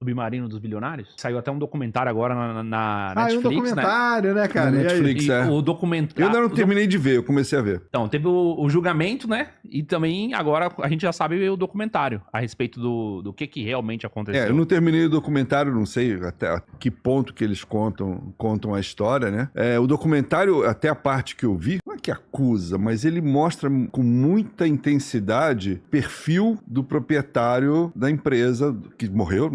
Submarino dos Bilionários? Saiu até um documentário agora na Ah, é um Netflix, documentário, né, cara? Na E aí? Netflix. E O o documentário... Eu ainda não terminei de ver, eu comecei a ver. Então, teve o julgamento, né? E também agora a gente já sabe o documentário a respeito do que realmente aconteceu. Eu não terminei o documentário, não sei até que ponto que eles contam a história, né? O documentário, até a parte que eu vi, não é que acusa, mas ele mostra com muita intensidade o perfil do proprietário da empresa que morreu.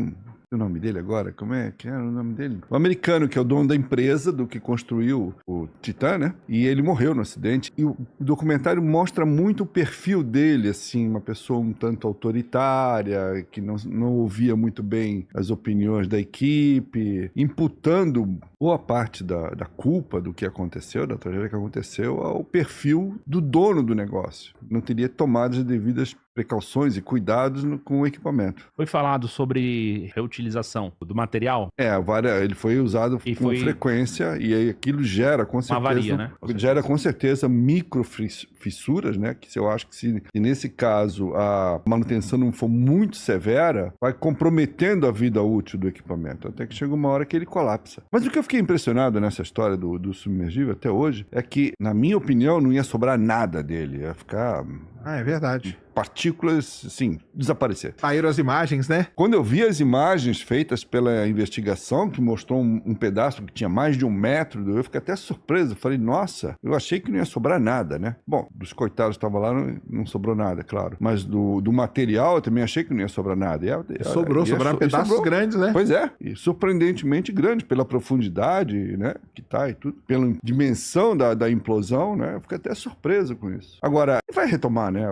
O nome dele agora? Como é que era o nome dele? O americano, que é o dono da empresa do que construiu o Titã, né? E ele morreu no acidente. E o documentário mostra muito o perfil dele, assim, uma pessoa um tanto autoritária, que não ouvia muito bem as opiniões da equipe, imputando boa parte da culpa do que aconteceu, da tragédia que aconteceu, ao perfil do dono do negócio. Não teria tomado as devidas precauções e cuidados com o equipamento. Foi falado sobre reutilização do material? Ele foi usado com frequência e aí aquilo gera, com certeza... Uma avaria, né? Gera, com certeza, microfissuras, né? Que eu acho que se nesse caso a manutenção não for muito severa, vai comprometendo a vida útil do equipamento, até que chega uma hora que ele colapsa. Mas o que eu fiquei impressionado nessa história do submergível até hoje é que, na minha opinião, não ia sobrar nada dele. Ia ficar... É verdade. Partículas, assim, desaparecer. Saíram as imagens, né? Quando eu vi as imagens feitas pela investigação, que mostrou um pedaço que tinha mais de 1 metro, eu fiquei até surpreso. Falei, nossa, eu achei que não ia sobrar nada, né? Bom, dos coitados que estavam lá, não sobrou nada, claro. Mas do material, eu também achei que não ia sobrar nada. Sobraram pedaços grandes, né? Pois é, e surpreendentemente grande, pela profundidade, né, que tá e tudo, pela dimensão da implosão, né? Eu fiquei até surpreso com isso. Agora, vai retomar, né?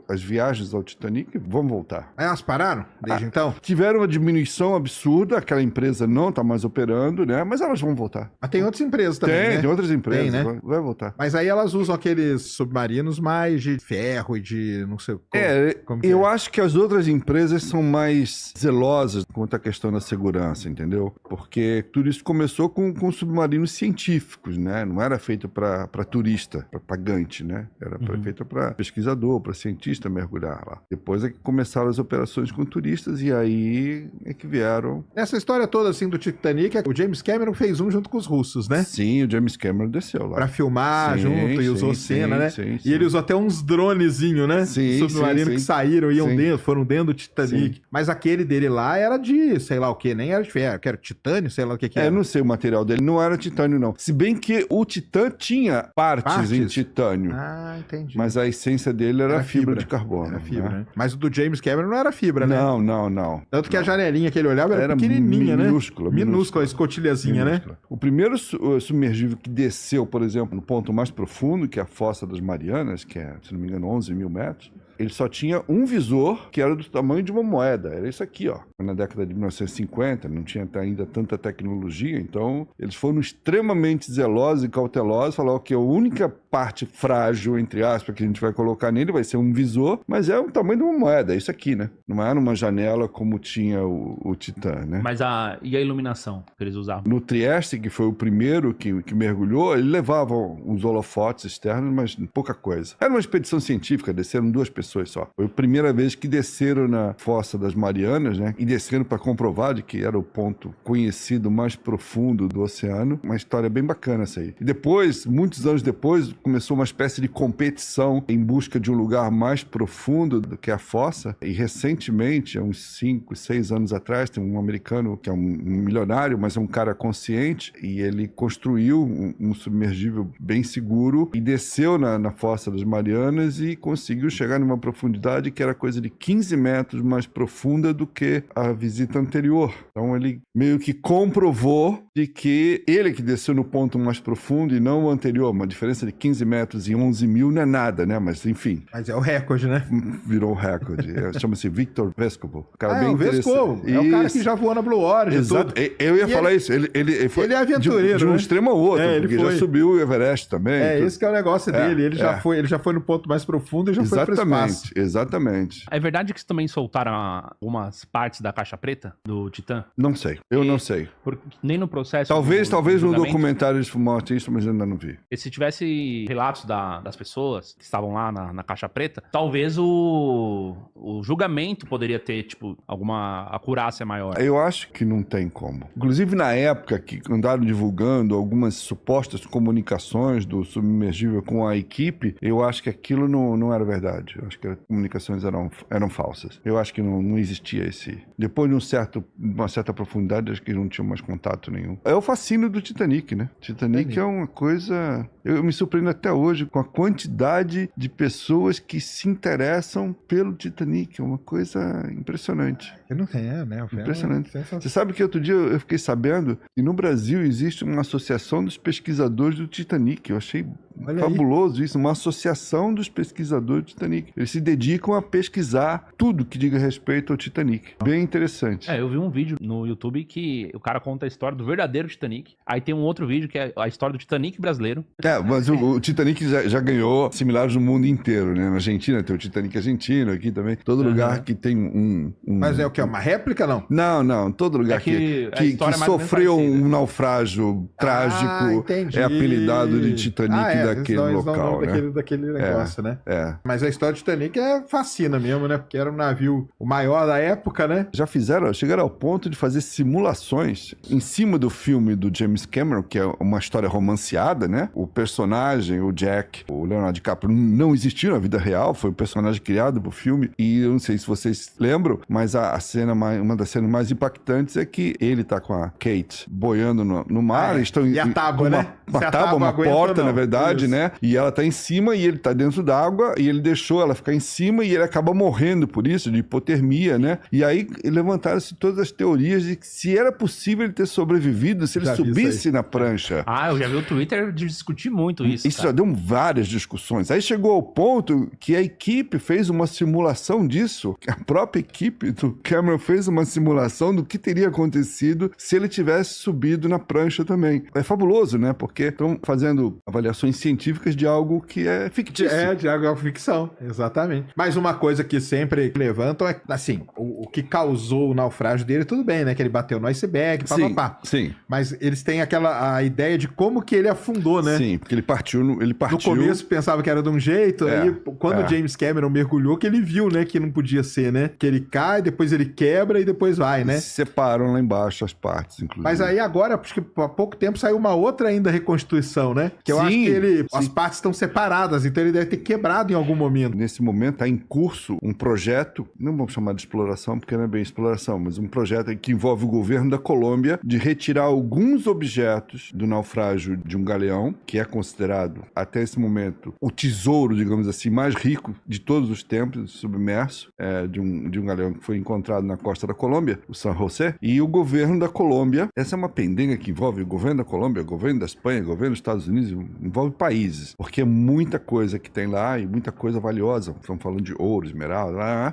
As viagens ao Titanic vão voltar. Elas pararam desde então? Tiveram uma diminuição absurda, aquela empresa não está mais operando, né? Mas elas vão voltar. Mas tem outras empresas também, né? Tem outras empresas, tem, né? Vai voltar. Mas aí elas usam aqueles submarinos mais de ferro e de não sei como eu acho que as outras empresas são mais zelosas quanto à questão da segurança, entendeu? Porque tudo isso começou com submarinos científicos, né? Não era feito para turista, para pagante, né? Era feito para pesquisador, para cientista mergulhar lá. Depois é que começaram as operações com turistas e aí é que vieram... Essa história toda, assim, do Titanic, o James Cameron fez um junto com os russos, né? Sim, o James Cameron desceu lá. Pra filmar junto e usou cena, né? Sim. E ele usou até uns dronezinhos, né? Submarino que saíram, iam dentro, foram dentro do Titanic. Sim. Mas aquele dele lá era de, sei lá o que, nem era de ferro, que era titânio, sei lá o que era. Eu não sei o material dele, não era titânio, não. Se bem que o Titã tinha partes em titânio. Ah, entendi. Mas a essência dele era fibra de carbono. Era fibra, né? Mas o do James Cameron não era fibra, né? Não. Tanto que a janelinha que ele olhava era pequenininha, minúscula, né? Minúscula, a escotilhazinha, né? O primeiro submergível que desceu, por exemplo, no ponto mais profundo, que é a Fossa das Marianas, que é, se não me engano, 11 mil metros, ele só tinha um visor que era do tamanho de uma moeda. Era isso aqui, ó. Na década de 1950, não tinha ainda tanta tecnologia, então eles foram extremamente zelosos e cautelosos, falaram que a única parte frágil, entre aspas, que a gente vai colocar nele vai ser um visor, mas é o tamanho de uma moeda, é isso aqui, né? Não era uma janela como tinha o Titã, né? Mas e a iluminação que eles usavam? No Trieste, que foi o primeiro que mergulhou, ele levava uns holofotes externos, mas pouca coisa. Era uma expedição científica, desceram 2 pessoas só. Foi a primeira vez que desceram na Fossa das Marianas, né? E desceram para comprovar de que era o ponto conhecido mais profundo do oceano. Uma história bem bacana essa aí. E depois, muitos anos depois, começou uma espécie de competição em busca de um lugar mais profundo do que a fossa. E recentemente, há uns 5, 6 anos atrás, tem um americano que é um milionário, mas é um cara consciente, e ele construiu um submergível bem seguro e desceu na Fossa das Marianas e conseguiu chegar numa profundidade que era coisa de 15 metros mais profunda do que a visita anterior. Então ele meio que comprovou de que ele que desceu no ponto mais profundo e não o anterior, uma diferença de 15 metros e 11 mil não é nada, né? Mas enfim. Mas é o recorde, né? Virou o recorde. Chama-se Victor Vescovo. O cara bem Vescovo. É o cara que já voou na Blue Origin. Exato. Eu ia falar isso. Ele é aventureiro, de um extremo ao outro, porque já subiu o Everest também. Esse que é o negócio dele. Ele já foi no ponto mais profundo e já foi pro espaço. Exatamente. É verdade que também soltaram algumas partes da caixa preta do Titã? Não sei. Eu não sei. Nem no processo. Talvez no julgamento. documentário eles mostre isso, mas eu ainda não vi. E se tivesse relatos das pessoas que estavam lá na caixa preta, talvez o julgamento poderia ter, tipo, alguma acurácia maior. Eu acho que não tem como. Inclusive, na época que andaram divulgando algumas supostas comunicações do submergível com a equipe, eu acho que aquilo não era verdade. Eu acho que as comunicações eram falsas. Eu acho que não existia esse... Depois de uma certa profundidade, acho que não tinha mais contato nenhum. É o fascínio do Titanic, né? Titanic é uma coisa... Eu me surpreendo até hoje com a quantidade de pessoas que se interessam pelo Titanic. É uma coisa impressionante. Não tem, né? Impressionante. Você sabe que outro dia eu fiquei sabendo que no Brasil existe uma associação dos pesquisadores do Titanic. Eu achei fabuloso isso, uma associação dos pesquisadores do Titanic. Eles se dedicam a pesquisar tudo que diga respeito ao Titanic. Bem interessante. Eu vi um vídeo no YouTube que o cara conta a história do verdadeiro Titanic. Aí tem um outro vídeo que é a história do Titanic brasileiro. Mas o Titanic já ganhou similares no mundo inteiro, né? Na Argentina tem o Titanic argentino, aqui também. Todo lugar que tem um... Mas é o que? É uma réplica, não? Não. Todo lugar que sofreu um naufrágio trágico é apelidado de Titanic daquele local, né? Daquele negócio, né? Mas a história do Titanic fascina mesmo, né? Porque era um navio o maior da época, né? Chegaram ao ponto de fazer simulações em cima do filme do James Cameron, que é uma história romanceada, né? O personagem, o Jack, o Leonardo DiCaprio, não existiu na vida real, foi um personagem criado pro filme, e eu não sei se vocês lembram, mas uma das cenas mais impactantes é que ele tá com a Kate boiando no mar, estão e a tábua, né? Uma porta, na verdade, né? E ela tá em cima e ele tá dentro d'água, e ele deixou ela ficar em cima e ele acaba morrendo por isso, de hipotermia, né? E aí levantaram-se todas as teorias de que se era possível ele ter sobrevivido se ele subisse na prancha. Eu já vi o Twitter discutir muito isso. Isso já deu várias discussões. Aí chegou ao ponto que a equipe fez uma simulação disso. A própria equipe do Cameron fez uma simulação do que teria acontecido se ele tivesse subido na prancha também. É fabuloso, né? Porque estão fazendo avaliações científicas de algo que é fictício. De algo ficção, exatamente. Mas uma coisa que sempre levantam é, assim, o que causou o naufrágio dele, tudo bem, né? Que ele bateu no iceberg, papapá. Sim. Mas eles têm a ideia de como que ele afundou, né? Sim, porque ele partiu. No começo pensava que era de um jeito, aí quando o James Cameron mergulhou, que ele viu, né, que não podia ser, né? Que ele cai, depois ele quebra e depois vai, né? Separam lá embaixo as partes, inclusive. Mas aí agora, acho que há pouco tempo saiu uma outra ainda reconstituição, né? Que eu acho que as partes estão separadas, então ele deve ter quebrado em algum momento. Nesse momento está em curso um projeto, não vamos chamar de exploração, porque não é bem exploração, mas um projeto que envolve o governo da Colômbia de retirar alguns objetos do naufrágio de um galeão, que é considerado, até esse momento, o tesouro, digamos assim, mais rico de todos os tempos, submerso, de um galeão que foi encontrado na costa da Colômbia, o San José, e o governo da Colômbia, essa é uma pendenga que envolve o governo da Colômbia, o governo da Espanha, o governo dos Estados Unidos, envolve países, porque é muita coisa que tem lá e muita coisa valiosa, estamos falando de ouro, esmeralda,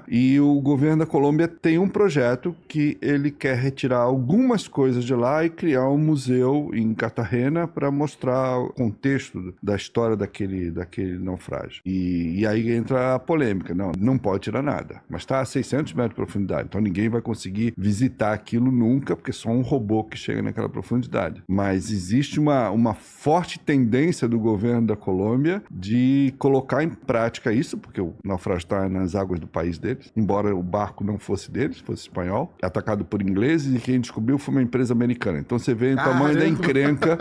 e o governo da Colômbia tem um projeto que ele quer retirar algumas coisas de lá e criar um museu em Cartagena para mostrar o contexto da história daquele naufrágio. E aí entra a polêmica, não pode tirar nada, mas está a 600 metros de profundidade, então ninguém vai conseguir visitar aquilo nunca, porque só um robô que chega naquela profundidade. Mas existe uma forte tendência do governo da Colômbia de colocar em prática isso, porque o naufrágio está nas águas do país deles, embora o barco não fosse deles, fosse espanhol, atacado por ingleses, e quem descobriu foi uma empresa americana. Então você vê o tamanho da encrenca,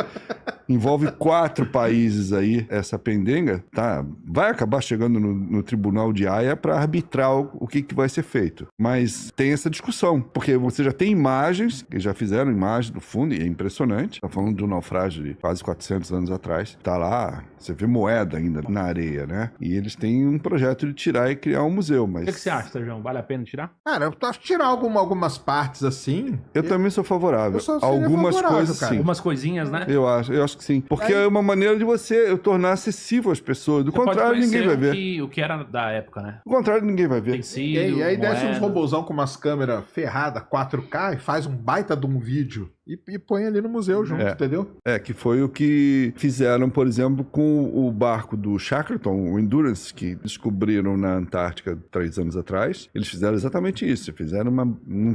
envolve 4 países aí, essa pendenga, tá? Vai acabar chegando no tribunal de Haia para arbitrar o que vai ser feito. Mas tem essa discussão, porque você já tem imagens, que já fizeram imagens do fundo, e é impressionante. Tá falando de um naufrágio de quase 400 anos atrás. Tá lá, você vê moeda ainda na areia, né? E eles têm um projeto de tirar e criar um museu, mas... O que você acha, Sérgio? Vale a pena tirar? Cara, eu acho que tirar algumas partes assim... Eu também sou favorável. Algumas coisas, cara. sim. Algumas coisinhas, né? Eu acho que sim. Porque é uma maneira de você tornar acessível às pessoas. Do contrário, ninguém vai ver. O que era da época, né? Do contrário, ninguém vai ver. E aí desce uns robôzão com umas câmeras ferradas, 4K, e faz um baita de um vídeo e põe ali no museu junto, entendeu? Que foi o que fizeram, por exemplo, com o barco do Shackleton, o Endurance, que descobriram na Antártica 3 anos atrás. Eles fizeram exatamente isso.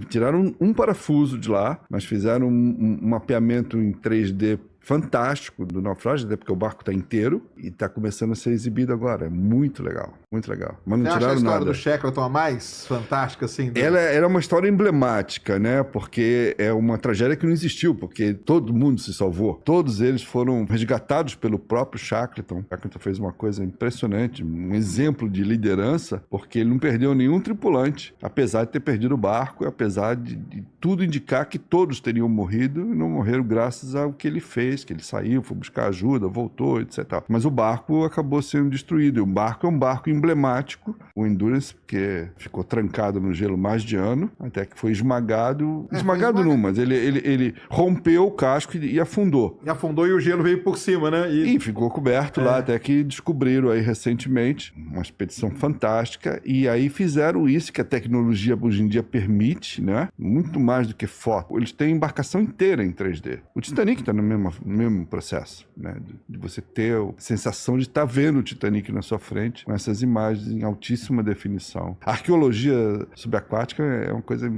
Tiraram um parafuso de lá, mas fizeram um mapeamento em 3D fantástico do naufrágio, até porque o barco está inteiro e está começando a ser exibido agora. É muito legal, muito legal. Mas não Você tiraram acha a história nada. do Shackleton a mais fantástica, assim? Ela era uma história emblemática, né? Porque é uma tragédia que não existiu, porque todo mundo se salvou. Todos eles foram resgatados pelo próprio Shackleton. Shackleton fez uma coisa impressionante, um exemplo de liderança, porque ele não perdeu nenhum tripulante, apesar de ter perdido o barco, e apesar de tudo indicar que todos teriam morrido e não morreram graças ao que ele fez, que ele saiu, foi buscar ajuda, voltou, etc. Mas o barco acabou sendo destruído. E o barco é um barco emblemático, o Endurance, que ficou trancado no gelo mais de ano, até que foi esmagado. Esmagado não, mas ele rompeu o casco e afundou. E afundou e o gelo veio por cima, né? E ficou coberto lá, até que descobriram aí recentemente, uma expedição fantástica, e aí fizeram isso que a tecnologia hoje em dia permite, né? Muito mais do que foto. Eles têm embarcação inteira em 3D. O Titanic está no mesmo processo, né? De você ter a sensação de estar vendo o Titanic na sua frente, com essas imagens em altíssima definição. A arqueologia subaquática é uma coisa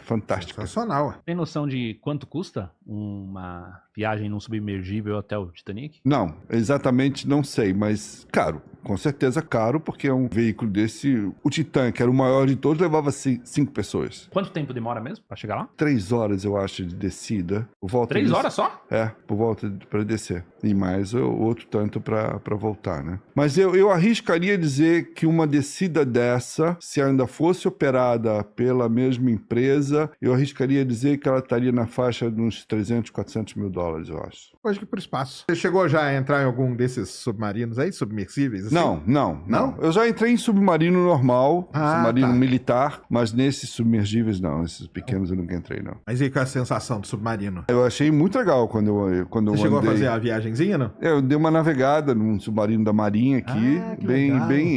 fantástica. Sensacional. Tem noção de quanto custa uma viagem num submergível até o Titanic? Não, exatamente não sei, mas caro. Com certeza caro, porque é um veículo desse... O Titã, que era o maior de todos, levava 5 pessoas. Quanto tempo demora mesmo pra chegar lá? 3 horas, eu acho, de descida. 3 horas só? Por volta para descer. E mais o outro tanto para voltar, né? Mas eu arriscaria dizer que uma descida dessa, se ainda fosse operada pela mesma empresa, eu arriscaria dizer que ela estaria na faixa de uns 300, 400 mil dólares, eu acho. Acho que por espaço. Você chegou já a entrar em algum desses submarinos aí, submersíveis? Assim? Não. Eu já entrei em submarino normal, submarino militar, mas nesses submergíveis não. Esses pequenos eu nunca entrei, não. Mas e qual é a sensação do submarino? Eu achei muito legal quando eu Você chegou a fazer a viagenzinha, não? Eu dei uma navegada num submarino da Marinha aqui,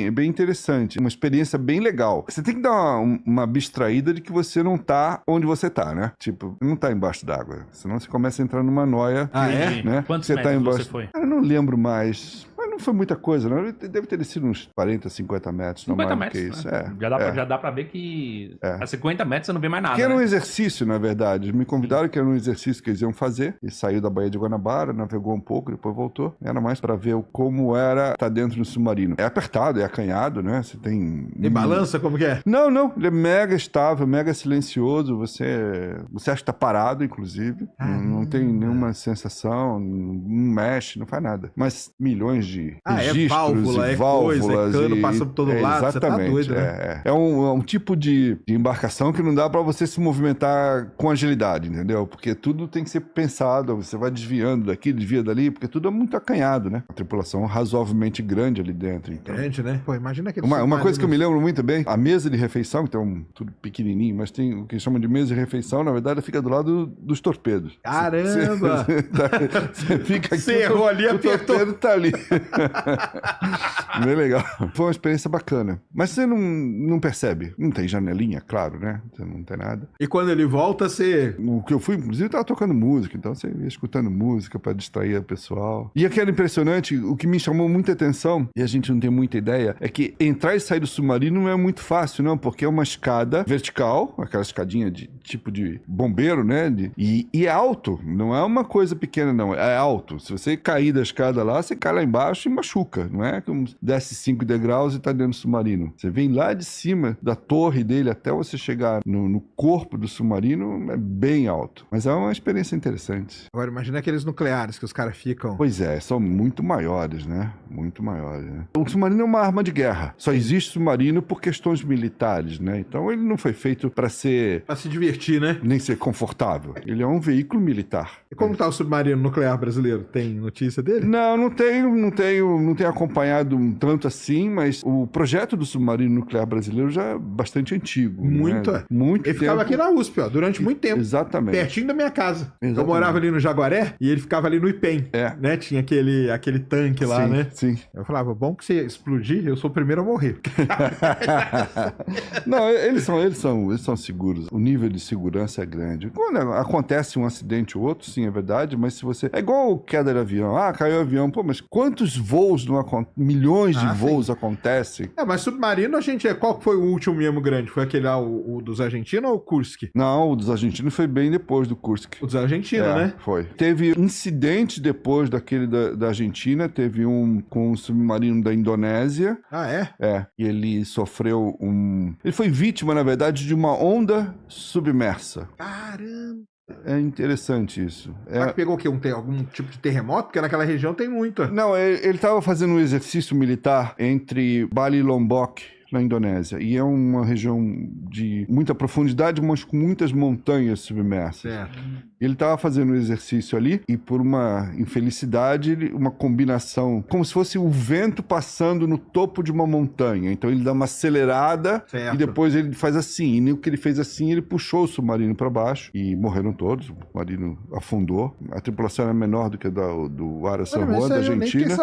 bem interessante. Uma experiência bem legal. Você tem que dar uma abstraída de que você não tá onde você tá, né? Tipo, não tá embaixo d'água. Senão você começa a entrar numa noia. Né? Quantos você metros tá embaixo... você foi? Eu não lembro mais. Mas não foi muita coisa, não. Deve ter sido uns 40, 50 metros. 50 metros, que isso. Né? Já dá pra ver que a 50 metros você não vê mais nada. Que era um exercício, na verdade. Eles me convidaram que era um exercício que eles iam fazer. E saiu da Baía de Guanabara, navegou um pouco, depois voltou. Era mais pra ver como era estar dentro do submarino. É apertado, é acanhado, né? Você tem... E balança, como que é? Não. Ele é mega estável, mega silencioso. Você acha que tá parado, inclusive. Não tem nenhuma sensação, não mexe, não faz nada. Mas milhões de registros válvula, e válvulas. Coisa, cano passa por todo lado, exatamente, você tá doido, né? É um tipo de embarcação que não dá pra você se movimentar com agilidade, entendeu? Porque tudo tem que ser pensado, você vai desviando daqui, desvia dali, porque tudo é muito acanhado, né? A tripulação razoavelmente grande ali dentro. Então. Grande, né? Pô, imagina aquele uma coisa que eu me lembro muito bem, a mesa de refeição, então tudo pequenininho, mas tem o que chamam de mesa de refeição, na verdade, fica do lado dos torpedos. Caramba! Você fica aqui, você errou ali, o apertou. torpedo tá ali. Bem legal. Foi uma experiência bacana. Mas você não percebe. Não tem janelinha, claro, né? Você não tem nada. E quando ele volta, você... O que eu fui, inclusive, tava tocando música. Então você ia escutando música pra distrair o pessoal. E aquilo era impressionante. O que me chamou muita atenção, e a gente não tem muita ideia, é que entrar e sair do submarino não é muito fácil, não. Porque é uma escada vertical, aquela escadinha de tipo de bombeiro, né? E é alto. Não é uma coisa pequena, não. É alto. Se você cair da escada lá, você cai lá embaixo e machuca. Não é como desce 5 degraus e tá dentro do submarino. Você vem lá de cima da torre dele até você chegar no corpo do submarino, é bem alto. Mas é uma experiência interessante. Agora, imagina aqueles nucleares que os caras ficam... Pois é, são muito maiores, né? Muito maiores, né? O submarino é uma arma de guerra. Só existe submarino por questões militares, né? Então ele não foi feito para ser... Pra se divertir, né? Nem ser confortável. Ele é um veículo militar. E como tá o submarino nuclear brasileiro? Tem notícia dele? Não tem. não tenho acompanhado tanto assim, mas o projeto do submarino nuclear brasileiro já é bastante antigo. Muito, né? Muito Ele ficava aqui na USP, ó, durante muito tempo. Exatamente. Pertinho da minha casa. Exatamente. Eu morava ali no Jaguaré e ele ficava ali no IPEM, né? Tinha aquele tanque lá, né? Sim. Eu falava, bom que você explodir, eu sou o primeiro a morrer. Não, eles são seguros. O nível de segurança é grande. Quando acontece um acidente ou outro, sim, é verdade, mas se você... É igual queda de avião. Ah, caiu o avião. Pô, mas quantos voos não acontecem? Milhões de voos acontecem. Mas submarino, qual foi o último mesmo grande? Foi aquele lá, o dos argentinos ou o Kursk? Não, o dos argentinos foi bem depois do Kursk. O dos argentinos, né? Foi. Teve incidente depois daquele da Argentina, teve um com um submarino da Indonésia. Ah, é? É. E ele sofreu Ele foi vítima, na verdade, de uma onda submersa. Caramba! É interessante isso. Será que pegou o quê? Algum tipo de terremoto? Porque naquela região tem muita. Não, ele estava fazendo um exercício militar entre Bali e Lombok, na Indonésia. E é uma região de muita profundidade, mas com muitas montanhas submersas. Certo. Ele estava fazendo um exercício ali e, por uma infelicidade, uma combinação, como se fosse o vento passando no topo de uma montanha. Então ele dá uma acelerada e depois ele faz assim. E no que ele fez assim, ele puxou o submarino para baixo e morreram todos. O submarino afundou. A tripulação era menor do que a do Ara San Juan, da Argentina.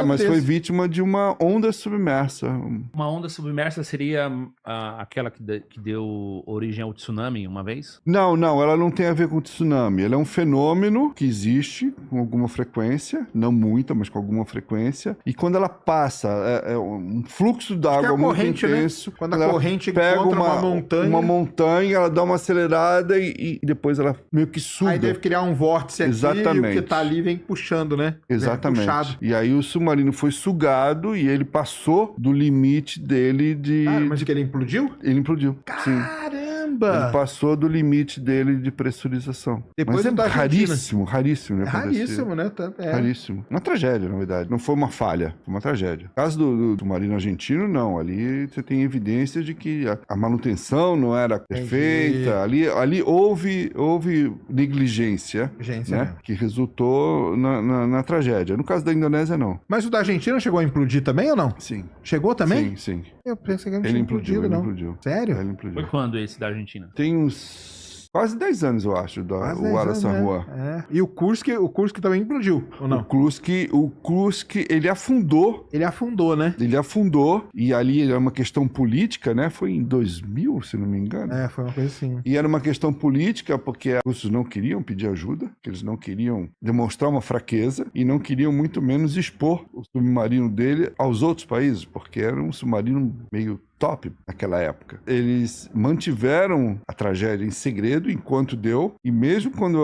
Mas foi vítima de uma onda submersa. Uma onda submersa seria aquela que deu origem ao tsunami uma vez? Não, ela não tem a ver com tsunami. Ela é um fenômeno que existe com alguma frequência, não muita, mas com alguma frequência. E quando ela passa, é um fluxo d'água muito intenso. Né? Quando a corrente pega uma montanha, ela dá uma acelerada e depois ela meio que suga. Aí deve criar um vórtice aqui. Exatamente. E o que tá ali vem puxando, né? Exatamente. E aí o submarino foi sugado e ele passou do limite dele de... Mas que ele implodiu? Ele implodiu. Caramba! Ele passou do limite dele de pressurização. Depois mas é raríssimo, né? Raríssimo, né? Raríssimo. Uma tragédia, na verdade. Não foi uma falha, foi uma tragédia. No caso do submarino argentino, não. Ali você tem evidências de que a manutenção não era perfeita. Ali houve negligência, né? Que resultou na tragédia. No caso da Indonésia, não. Mas o da Argentina chegou a implodir também ou não? Sim. Chegou também? Sim. Eu pensei que ele não tinha implodido, não. Ele implodiu. Sério? Ele implodiu. Foi quando esse da Argentina? Tem uns... Quase 10 anos, eu acho, o Ara San Juan. E o Kursk também implodiu, ou não? O Kursk, ele afundou. Ele afundou, né? Ele afundou, e ali era uma questão política, né? Foi em 2000, se não me engano. Foi uma coisa assim. E era uma questão política porque os russos não queriam pedir ajuda, que eles não queriam demonstrar uma fraqueza e não queriam muito menos expor o submarino dele aos outros países, porque era um submarino meio top naquela época. Eles mantiveram a tragédia em segredo enquanto deu, e mesmo quando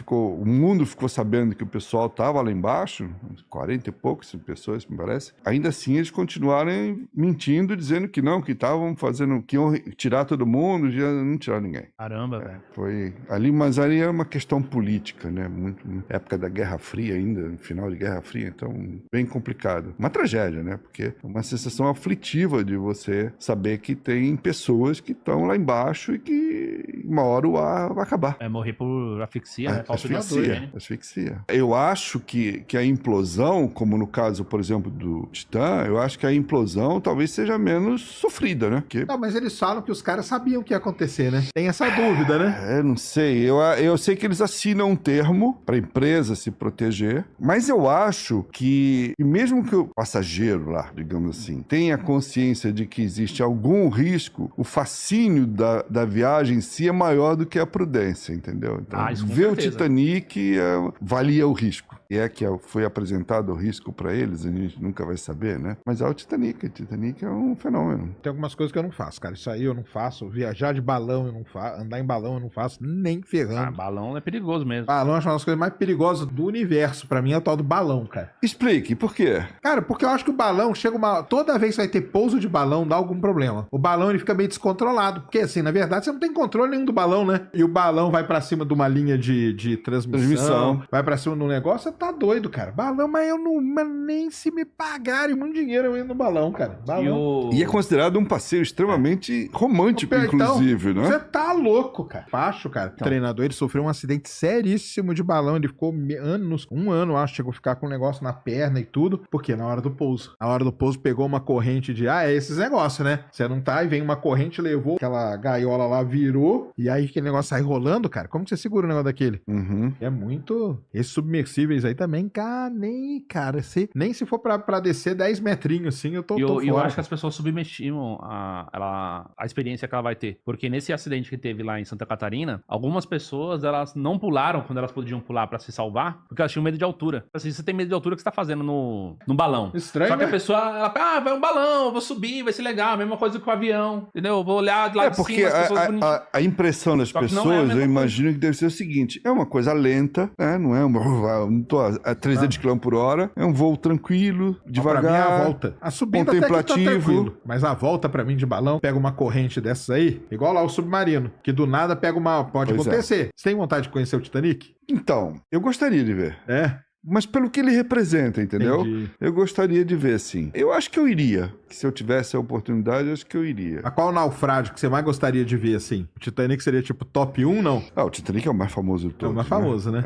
o mundo ficou sabendo que o pessoal estava lá embaixo, 40 e poucos pessoas, me parece, ainda assim eles continuaram mentindo, dizendo que não, que estavam fazendo, que iam tirar todo mundo, já não tiraram ninguém. Caramba. Foi ali, mas ali é uma questão política, né? Muito época da Guerra Fria ainda, final de Guerra Fria, então bem complicado. Uma tragédia, né? Porque é uma sensação aflitiva de você saber que tem pessoas que estão lá embaixo e que uma hora o ar vai acabar. Morrer por asfixia, né? Falta de oxigênio. Asfixia. Eu acho que a implosão, como no caso, por exemplo, do Titã, eu acho que a implosão talvez seja menos sofrida, né? Não, mas eles falam que os caras sabiam o que ia acontecer, né? Tem essa dúvida, né? Não sei. Eu sei que eles assinam um termo para a empresa se proteger, mas eu acho que mesmo que o passageiro lá, digamos assim, tenha consciência de que existe algum risco, o fascínio da viagem em si é maior do que a prudência, entendeu? Então, ver o Titanic valia o risco. E que foi apresentado o risco para eles, a gente nunca vai saber, né? Mas é o Titanic. O Titanic é um fenômeno. Tem algumas coisas que eu não faço, cara. Isso aí eu não faço. Viajar de balão eu não faço. Andar em balão eu não faço, nem ferrando. Balão é perigoso mesmo. Balão é uma das coisas mais perigosas do universo. Pra mim é o tal do balão, cara. Explique, por quê? Cara, porque eu acho que o balão chega toda vez que vai ter pouso de balão, balão dá algum problema. O balão, ele fica meio descontrolado, porque assim, na verdade, você não tem controle nenhum do balão, né? E o balão vai pra cima de uma linha de transmissão, vai pra cima de um negócio, você tá doido, cara. Balão, mas eu não... Mas nem se me pagarem muito dinheiro eu indo no balão, cara. Balão. E é considerado um passeio extremamente romântico, inclusive, então, né? Você tá louco, cara. Pacho, cara. O treinador, ele sofreu um acidente seríssimo de balão, ele ficou um ano, acho, chegou a ficar com um negócio na perna e tudo, porque na hora do pouso. Na hora do pouso pegou uma corrente de, é esses negócios, né? Você não tá, e vem uma corrente, levou aquela gaiola lá, virou, e aí aquele negócio sai rolando, cara. Como que você segura o negócio daquele? É muito... Esses submersíveis aí também, cara, nem se for pra descer 10 metrinhos, assim, eu tô fora. Eu acho que as pessoas subestimam a experiência que ela vai ter. Porque nesse acidente que teve lá em Santa Catarina, algumas pessoas, elas não pularam quando elas podiam pular pra se salvar, porque elas tinham medo de altura. Assim, você tem medo de altura, o que você tá fazendo no balão? Estranho, Só que né? a pessoa, ela, vai um balão, eu vou subir, vai ser legal, a mesma coisa que o avião, entendeu? Eu vou olhar de lá de porque cima, as pessoas bonitinhas. a impressão das pessoas, eu imagino que deve ser o seguinte, é uma coisa lenta, né? Não é não tô a 300 km por hora, é um voo tranquilo, devagar. Pra mim é a volta. A subida até que tá tranquilo, mas a volta pra mim de balão, pega uma corrente dessas aí, igual lá o submarino, que do nada pega uma... Pode acontecer. Você tem vontade de conhecer o Titanic? Então, eu gostaria de ver. Mas pelo que ele representa, entendeu? Entendi. Eu gostaria de ver, sim. Eu acho que eu iria. Se eu tivesse a oportunidade, eu acho que eu iria. A qual naufrágio que você mais gostaria de ver, assim? O Titanic seria tipo top 1, não? O Titanic é o mais famoso de todos. É o mais famoso, né?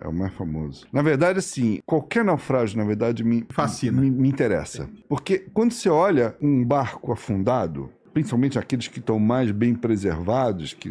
É o mais famoso. Na verdade, assim, qualquer naufrágio, na verdade, me fascina. Me interessa. Porque quando você olha um barco afundado, principalmente aqueles que estão mais bem preservados, que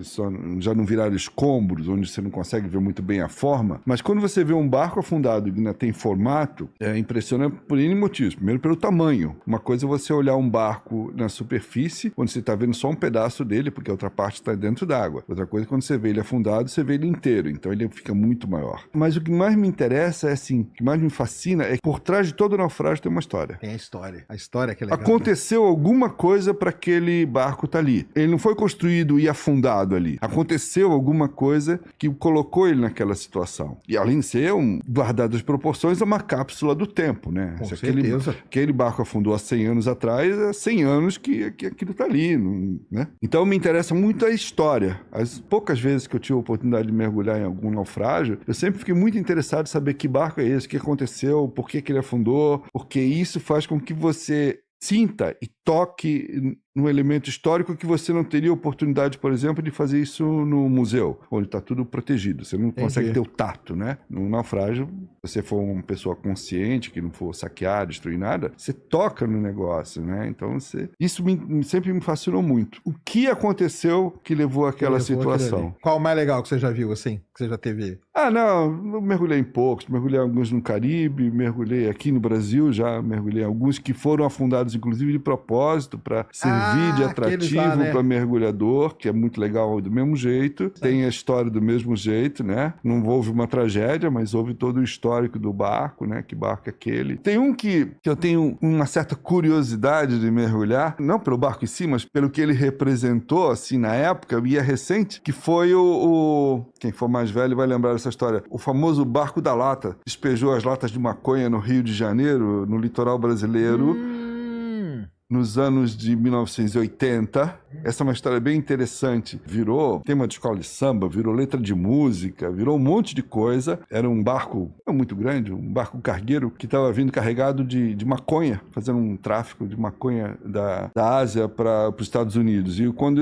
já não viraram escombros, onde você não consegue ver muito bem a forma. Mas quando você vê um barco afundado que ainda tem formato, impressiona por N motivos. Primeiro, pelo tamanho. Uma coisa é você olhar um barco na superfície, onde você está vendo só um pedaço dele, porque a outra parte está dentro d'água. Outra coisa é quando você vê ele afundado, você vê ele inteiro. Então ele fica muito maior. Mas o que mais me interessa é assim, o que mais me fascina é que por trás de todo naufrágio tem uma história. Tem a história. A história que é legal. Aconteceu alguma coisa para aquele barco tá ali. Ele não foi construído e afundado ali. Aconteceu alguma coisa que colocou ele naquela situação. E além de ser, guardado as proporções, é uma cápsula do tempo, né? Com Se certeza. aquele barco afundou há 100 anos atrás, é 100 anos que aquilo tá ali, né? Então me interessa muito a história. As poucas vezes que eu tive a oportunidade de mergulhar em algum naufrágio, eu sempre fiquei muito interessado em saber que barco é esse, o que aconteceu, por que ele afundou, porque isso faz com que você sinta e toque num elemento histórico que você não teria oportunidade, por exemplo, de fazer isso no museu, onde está tudo protegido. Você não consegue ter o tato, né? No naufrágio, se você for uma pessoa consciente, que não for saquear, destruir nada, você toca no negócio, né? Então, isso sempre me fascinou muito. O que aconteceu que levou àquela situação? Qual o mais legal que você já viu, assim? Que você já teve? Não, eu mergulhei em poucos. Mergulhei alguns no Caribe, mergulhei aqui no Brasil, já mergulhei alguns que foram afundados, inclusive, de propósito, para servir de atrativo para mergulhador, que é muito legal do mesmo jeito. Tem a história do mesmo jeito, né? Não houve uma tragédia, mas houve todo o histórico do barco, né? Que barco é aquele? Tem um que eu tenho uma certa curiosidade de mergulhar, não pelo barco em si, mas pelo que ele representou, assim, na época, e é recente, que foi quem for mais velho vai lembrar dessa história. O famoso barco da lata. Despejou as latas de maconha no Rio de Janeiro, no litoral brasileiro, nos anos de 1980. Essa é uma história bem interessante. Virou tema de escola de samba, virou letra de música, virou um monte de coisa. Era um barco não muito grande, um barco cargueiro que estava vindo carregado de maconha, fazendo um tráfico de maconha da Ásia para os Estados Unidos. E quando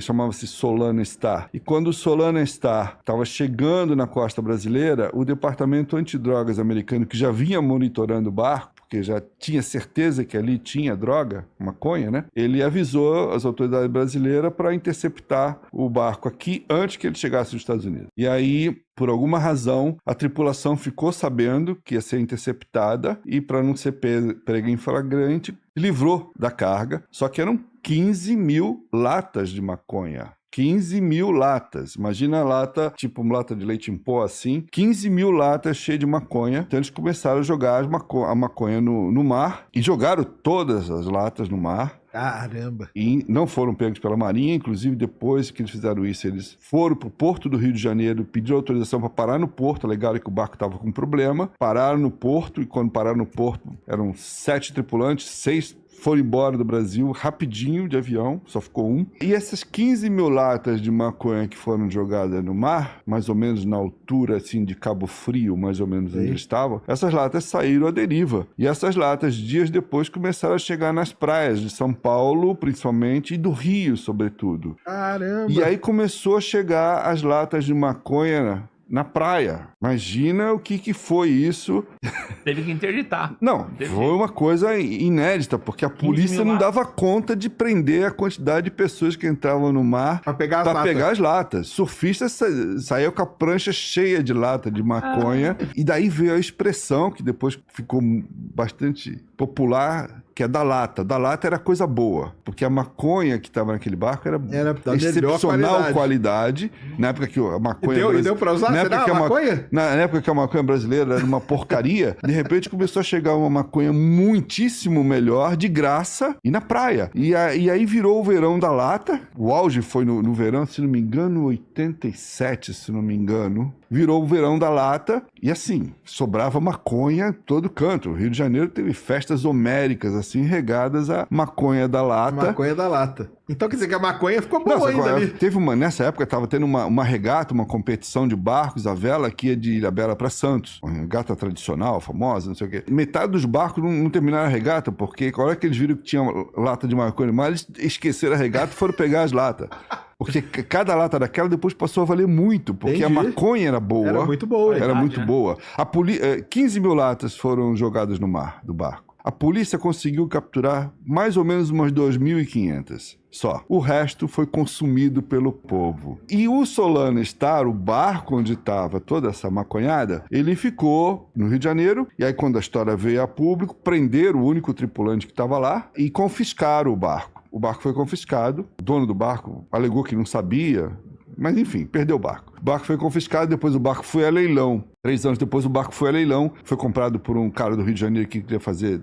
chamava-se Solana Star. E quando o Solana Star estava chegando na costa brasileira, o departamento antidrogas americano, que já vinha monitorando o barco, porque já tinha certeza que ali tinha droga, maconha, né? Ele avisou as autoridades brasileiras para interceptar o barco aqui antes que ele chegasse nos Estados Unidos. E aí, por alguma razão, a tripulação ficou sabendo que ia ser interceptada e, para não ser pega em flagrante, livrou da carga. Só que eram 15 mil latas de maconha. 15 mil latas. Imagina a lata, tipo uma lata de leite em pó assim. 15 mil latas cheias de maconha. Então eles começaram a jogar a maconha no mar e jogaram todas as latas no mar. Caramba! E não foram pegos pela Marinha, inclusive depois que eles fizeram isso, eles foram para o Porto do Rio de Janeiro, pediram autorização para parar no porto, alegaram que o barco estava com problema, pararam no porto, e quando pararam no porto, eram 7 tripulantes, 6 foram embora do Brasil rapidinho de avião, só ficou um. E essas 15 mil latas de maconha que foram jogadas no mar, mais ou menos na altura assim de Cabo Frio, mais ou menos onde estavam, essas latas saíram à deriva. E essas latas, dias depois, começaram a chegar nas praias de São Paulo, principalmente, e do Rio, sobretudo. Caramba! E aí começou a chegar as latas de maconha na praia. Imagina o que foi isso. Teve que interditar. Não, foi uma coisa inédita, porque a polícia não dava conta de prender a quantidade de pessoas que entravam no mar Pra pegar as latas. Surfistas saíam com a prancha cheia de lata de maconha. E daí veio a expressão, que depois ficou bastante popular, que é da lata. Da lata era coisa boa, porque a maconha que estava naquele barco era da excepcional qualidade. Na época que a maconha... E deu pra usar? Na época, maconha? Na época que a maconha brasileira era uma porcaria, de repente começou a chegar uma maconha muitíssimo melhor, de graça, e na praia. E aí virou o verão da lata. O auge foi no verão, se não me engano, 87, se não me engano. Virou o verão da lata e assim, sobrava maconha em todo canto. O Rio de Janeiro teve festas homéricas, assim, regadas a maconha da lata. Maconha da lata. Então quer dizer que a maconha ficou boa ainda ali. Teve nessa época estava tendo uma regata, uma competição de barcos à vela que ia de Ilhabela para Santos. Uma regata tradicional, famosa, não sei o quê. Metade dos barcos não terminaram a regata, porque a hora que eles viram que tinha lata de maconha, eles esqueceram a regata e foram pegar as latas. Porque cada lata daquela depois passou a valer muito, porque a maconha era boa. Era muito boa. Era muito boa. 15 mil latas foram jogadas no mar do barco. A polícia conseguiu capturar mais ou menos umas 2.500 só. O resto foi consumido pelo povo. E o Solana Star, o barco onde estava toda essa maconhada, ele ficou no Rio de Janeiro. E aí, quando a história veio a público, prenderam o único tripulante que estava lá e confiscaram o barco. O barco foi confiscado. O dono do barco alegou que não sabia, mas enfim, perdeu o barco. O barco foi confiscado, depois o barco foi a leilão. 3 anos depois o barco foi a leilão, foi comprado por um cara do Rio de Janeiro que queria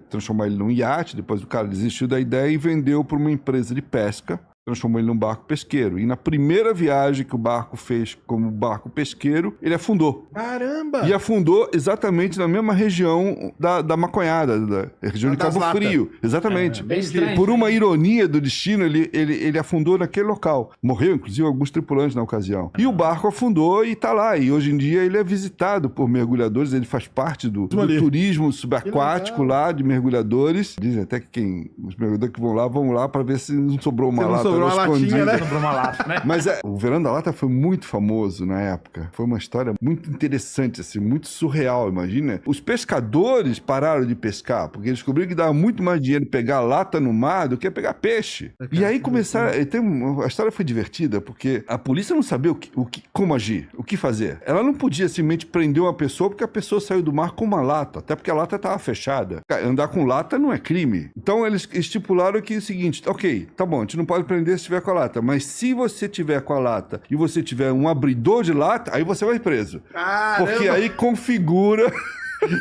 transformar ele num iate. Depois o cara desistiu da ideia e vendeu para uma empresa de pesca, transformou ele num barco pesqueiro. E na primeira viagem que o barco fez como barco pesqueiro, ele afundou. Caramba! E afundou exatamente na mesma região da maconhada, da região de Cabo Frio. Exatamente. Bem estranho, por uma ironia do destino, ele afundou naquele local. Morreu, inclusive, alguns tripulantes na ocasião. E o barco afundou e tá lá. E hoje em dia ele é visitado por mergulhadores, ele faz parte do turismo subaquático lá, de mergulhadores. Dizem até que os mergulhadores que vão lá para ver se não sobrou uma lata. Uma latinha, né? Uma lata, né? Mas o Verão da Lata foi muito famoso na época. Foi uma história muito interessante, assim, muito surreal, imagina. Os pescadores pararam de pescar, porque eles descobriram que dava muito mais dinheiro pegar lata no mar do que pegar peixe. E aí começaram... A história foi divertida, porque a polícia não sabia como agir, o que fazer. Ela não podia simplesmente prender uma pessoa porque a pessoa saiu do mar com uma lata, até porque a lata estava fechada. Andar com lata não é crime. Então eles estipularam que é o seguinte, ok, tá bom, a gente não pode prender se tiver com a lata, mas se você tiver com a lata e você tiver um abridor de lata, aí você vai preso. Caramba. Porque aí configura...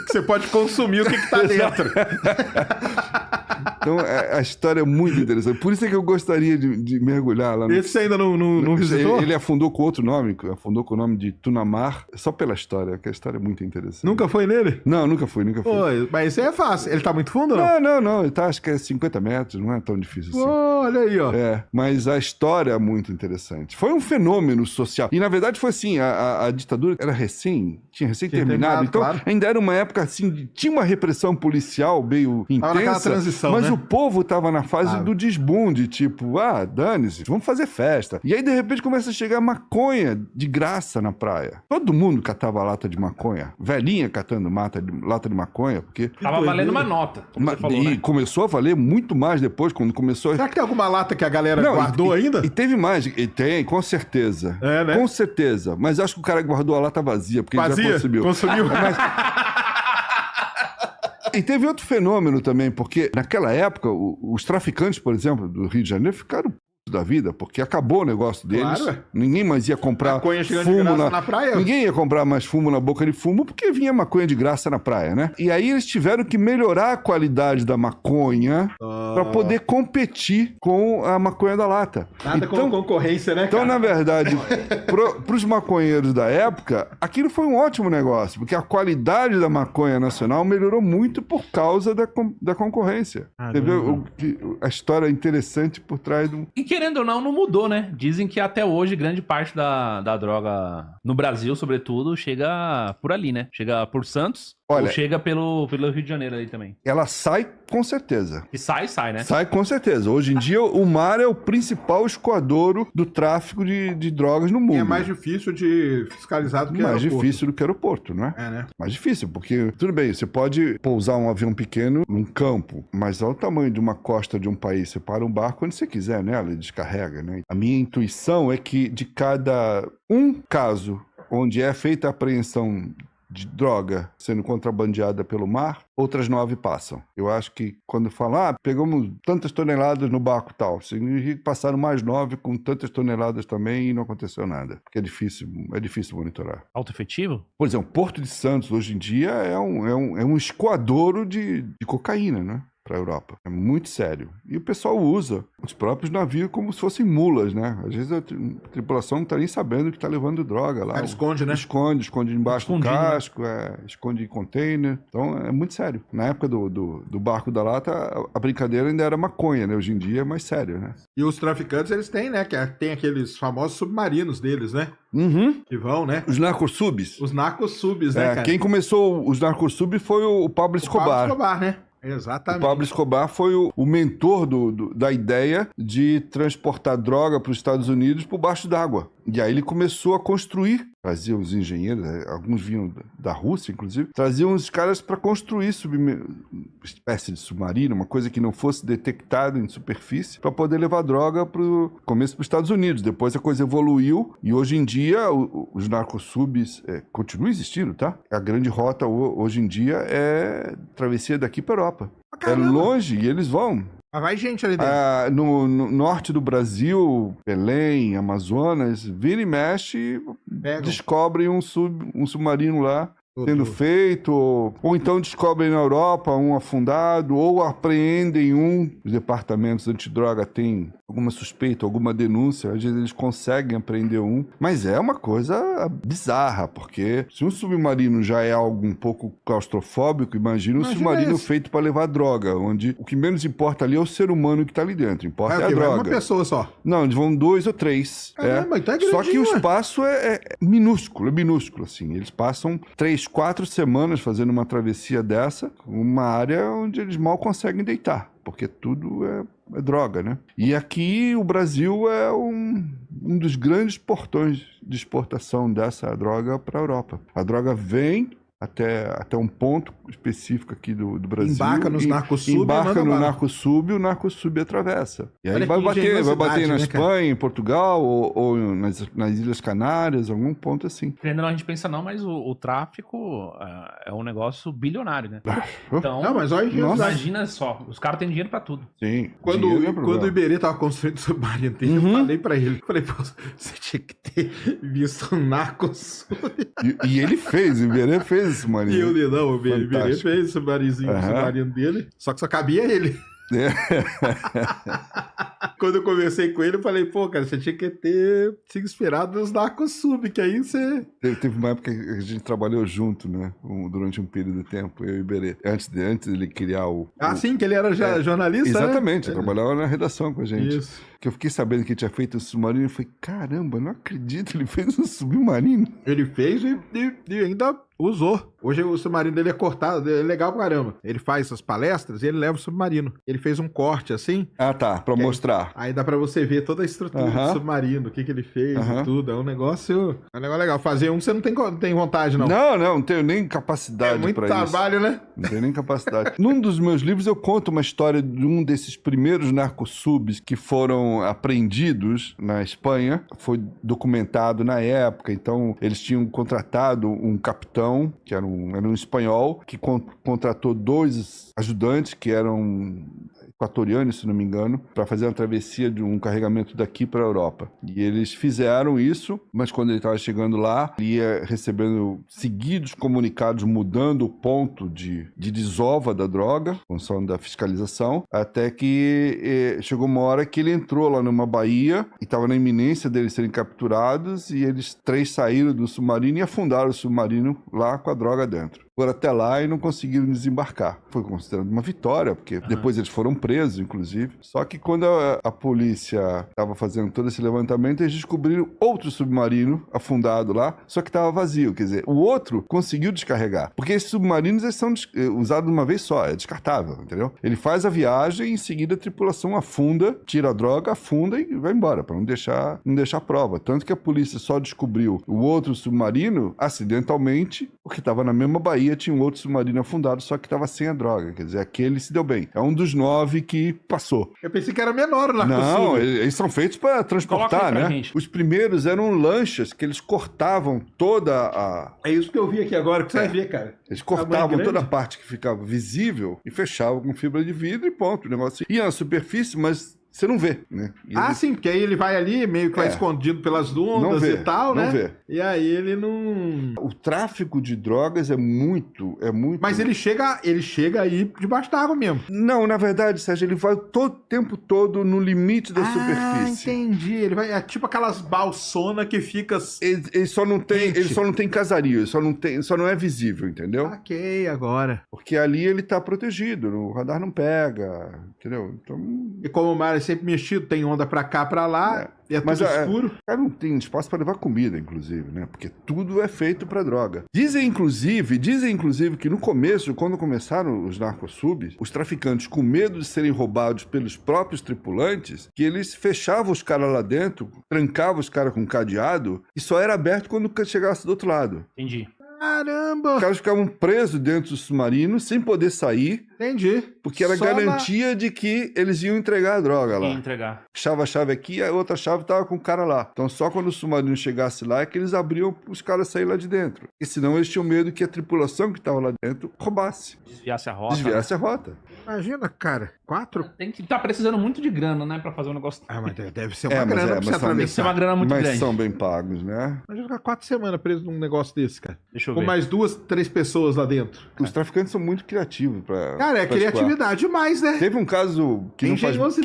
Você pode consumir o que tá dentro. Então, a história é muito interessante. Por isso é que eu gostaria de mergulhar lá. Esse você ainda não visitou? Ele afundou com outro nome, afundou com o nome de Tunamar, só pela história, que a história é muito interessante. Nunca foi nele? Não, nunca fui. Pô, mas isso aí é fácil. Ele tá muito fundo ou não? Não. Ele tá, acho que é 50 metros, não é tão difícil assim. Olha aí, ó. Mas a história é muito interessante. Foi um fenômeno social. E, na verdade, foi assim, a ditadura era tinha recém terminado. Então, claro, ainda era uma época, assim, tinha uma repressão policial meio intensa, transição, mas né? o povo tava na fase do desbunde, tipo, dane-se, vamos fazer festa. E aí, de repente, começa a chegar maconha de graça na praia. Todo mundo catava lata de maconha. Velhinha catando lata de maconha, porque... Tava valendo uma nota, como você falou, né? Começou a valer muito mais depois, quando começou... Será que tem alguma lata que a galera guardou ainda? E teve mais, tem, com certeza. Né? Com certeza. Mas acho que o cara guardou a lata vazia, porque ele já consumiu. Consumiu. E teve outro fenômeno também, porque naquela época, os traficantes, por exemplo, do Rio de Janeiro, ficaram da vida, porque acabou o negócio deles. Claro. Ninguém mais ia comprar Maconha chegando de fumo graça na praia. Ninguém ia comprar mais fumo na boca de fumo porque vinha maconha de graça na praia, né? E aí eles tiveram que melhorar a qualidade da maconha para poder competir com a maconha da lata. Nada com concorrência, né, Então, cara? na verdade, para os maconheiros da época, aquilo foi um ótimo negócio, porque a qualidade da maconha nacional melhorou muito por causa da concorrência. Você vê a história interessante por trás do... E querendo ou não, não mudou, né? Dizem que até hoje grande parte da droga no Brasil, sobretudo, chega por ali, né? Chega por Santos. Olha, ou chega pelo Rio de Janeiro aí também. Ela sai com certeza. E sai, né? Sai com certeza. Hoje em dia, o mar é o principal escoadouro do tráfico de drogas no mundo. E é mais difícil de fiscalizar do que mais aeroporto. difícil do que aeroporto, né? É, né? Mais difícil, porque, tudo bem, você pode pousar um avião pequeno num campo, mas olha o tamanho de uma costa de um país. Você para um barco quando você quiser nela e descarrega, né? A minha intuição é que de cada um caso onde é feita a apreensão de droga sendo contrabandeada pelo mar, outras 9 passam. Eu acho que quando falam, pegamos tantas toneladas no barco tal, significa que passaram mais 9 com tantas toneladas também e não aconteceu nada. Porque é difícil monitorar. Auto-efetivo? Por exemplo, Porto de Santos, hoje em dia, é um escoadouro de cocaína, né? Para a Europa. É muito sério. E o pessoal usa os próprios navios como se fossem mulas, né? Às vezes a tripulação não está nem sabendo que está levando droga lá. Ela esconde, né? Esconde embaixo do casco, esconde em container. Então é muito sério. Na época do barco da lata, a brincadeira ainda era maconha, né? Hoje em dia é mais sério, né? E os traficantes, eles têm, né? Tem aqueles famosos submarinos deles, né? Uhum. Que vão, né? Os narcosubs. Os narcosubs, né, cara? Quem começou os narcosubs foi o Pablo Escobar. O Pablo Escobar, né? Exatamente. O Pablo Escobar foi o mentor da ideia de transportar droga para os Estados Unidos por baixo d'água. E aí ele começou a construir, trazia os engenheiros, alguns vinham da Rússia, inclusive, traziam os caras para construir espécie de submarino, uma coisa que não fosse detectada em superfície, para poder levar droga começo para os Estados Unidos. Depois a coisa evoluiu e hoje em dia os narcosubs continuam existindo, tá? A grande rota hoje em dia é travessia daqui para a Europa. É longe e eles vão. Mas vai gente ali dentro. No norte do Brasil, Belém, Amazonas, vira e mexe, descobrem um submarino lá sendo feito, ou então descobrem na Europa um afundado, ou apreendem um. Os departamentos antidroga têm alguma suspeita, alguma denúncia, às vezes eles conseguem apreender um, mas é uma coisa bizarra, porque se um submarino já é algo um pouco claustrofóbico, imagina um submarino feito para levar droga, onde o que menos importa ali é o ser humano que está ali dentro, importa é a droga. Vai uma pessoa só. Não, eles vão 2 ou 3. Caramba, então é Só que o grandinho, espaço é minúsculo, assim. Eles passam 3, 4 semanas fazendo uma travessia dessa, uma área onde eles mal conseguem deitar, porque tudo é droga, né? E aqui o Brasil é um dos grandes portões de exportação dessa droga para a Europa. A droga vem até um ponto específico aqui do Brasil. Embarca nos narcosub. Embarca no narcosub e o narcosub atravessa. E aí vai bater na Espanha, em Portugal ou nas Ilhas Canárias, algum ponto assim. Não, a gente pensa não, mas o tráfico é um negócio bilionário, né? Então, não, mas olha, imagina só, os caras têm dinheiro pra tudo. Sim. Quando o Iberê tava construindo o submarino dele, eu falei pra ele, pô, você tinha que ter visto um narcosub. E ele fez, o Iberê fez esse submarino. E eu não, o Iberê fez o submarino dele, só que só cabia ele. Quando eu conversei com ele, eu falei, pô, cara, você tinha que ter se inspirado nos narcosub, que aí você... Teve uma época que a gente trabalhou junto, né? Durante um período de tempo, eu e o Iberê. Antes dele criar sim, que ele era jornalista, exatamente, né? trabalhava na redação com a gente. Isso. Que eu fiquei sabendo que ele tinha feito um submarino e falei, caramba, não acredito, ele fez um submarino. Ele fez e ainda usou. Hoje o submarino dele é cortado, é legal pra caramba. Ele faz essas palestras e ele leva o submarino. Ele fez um corte assim. Ah, tá, pra mostrar. Aí dá pra você ver toda a estrutura do submarino, o que ele fez e tudo. É um negócio legal. Fazer você não tem vontade, não. Não tenho nem capacidade pra isso. É muito trabalho, né? Não tenho nem capacidade. Num dos meus livros eu conto uma história de um desses primeiros narcosubs que foram apreendidos na Espanha. Foi documentado na época, então eles tinham contratado um capitão, que era um espanhol, que contratou 2 ajudantes que equatorianos, se não me engano, para fazer uma travessia de um carregamento daqui para a Europa. E eles fizeram isso, mas quando ele estava chegando lá, ele ia recebendo seguidos comunicados mudando o ponto de desova da droga, em função da fiscalização, até que chegou uma hora que ele entrou lá numa baía e estava na iminência deles serem capturados e eles 3 saíram do submarino e afundaram o submarino lá com a droga dentro. Foram até lá e não conseguiram desembarcar. Foi considerado uma vitória, porque depois eles foram presos, inclusive. Só que quando a polícia estava fazendo todo esse levantamento, eles descobriram outro submarino afundado lá, só que estava vazio. Quer dizer, o outro conseguiu descarregar. Porque esses submarinos eles são usados de uma vez só, é descartável, entendeu? Ele faz a viagem e em seguida a tripulação afunda, tira a droga, afunda e vai embora, para não deixar prova. Tanto que a polícia só descobriu o outro submarino acidentalmente, porque estava na mesma baía, tinha um outro submarino afundado, só que estava sem a droga. Quer dizer, aquele se deu bem. É um dos 9 que passou. Eu pensei que era menor lá. Não, eles são feitos para transportar, né? Gente. Os primeiros eram lanchas que eles cortavam toda a... É isso que eu vi aqui agora, que você vai ver, cara. Eles cortavam toda a parte que ficava visível e fechavam com fibra de vidro e ponto. O negócio ia na superfície, mas você não vê, né? Sim, porque aí ele vai ali, meio que vai escondido pelas dunas e tal, né? Não vê. E aí ele não... O tráfico de drogas é muito... Mas ele chega aí debaixo da água mesmo. Não, na verdade, Sérgio, ele vai o tempo todo no limite da superfície. Entendi. Ele vai... É tipo aquelas balsonas que fica... Ele só não tem casario, ele só não é visível, entendeu? Ok, agora. Porque ali ele tá protegido, o radar não pega, entendeu? Então... E como o mar é sempre mexido, tem onda pra cá, pra lá, e é tudo escuro. Cara, não tem espaço para levar comida, inclusive, né? Porque tudo é feito pra droga. Dizem, inclusive, que no começo, quando começaram os narcosubs, os traficantes, com medo de serem roubados pelos próprios tripulantes, que eles fechavam os caras lá dentro, trancavam os caras com cadeado, e só era aberto quando chegasse do outro lado. Entendi. Caramba! Os caras ficavam presos dentro do submarino, sem poder sair. Entendi. Porque era garantia de que eles iam entregar a droga lá. Ia entregar. Fechava a chave aqui e a outra chave tava com o cara lá. Então só quando o submarino chegasse lá é que eles abriam os caras saírem lá de dentro. E senão eles tinham medo que a tripulação que tava lá dentro roubasse. Desviasse a rota. Desviasse a rota. Imagina, cara. 4? Tem que estar precisando muito de grana, né? Pra fazer um negócio. Mas deve ser uma grana pra você atravessar. Deve ser uma grana muito mas grande. São bem pagos, né? Imagina ficar 4 semanas preso num negócio desse, cara. Deixa eu ver. Com mais 2, 3 pessoas lá dentro. Os traficantes são muito criativos pra... Cara, é criatividade demais, né? Teve um caso que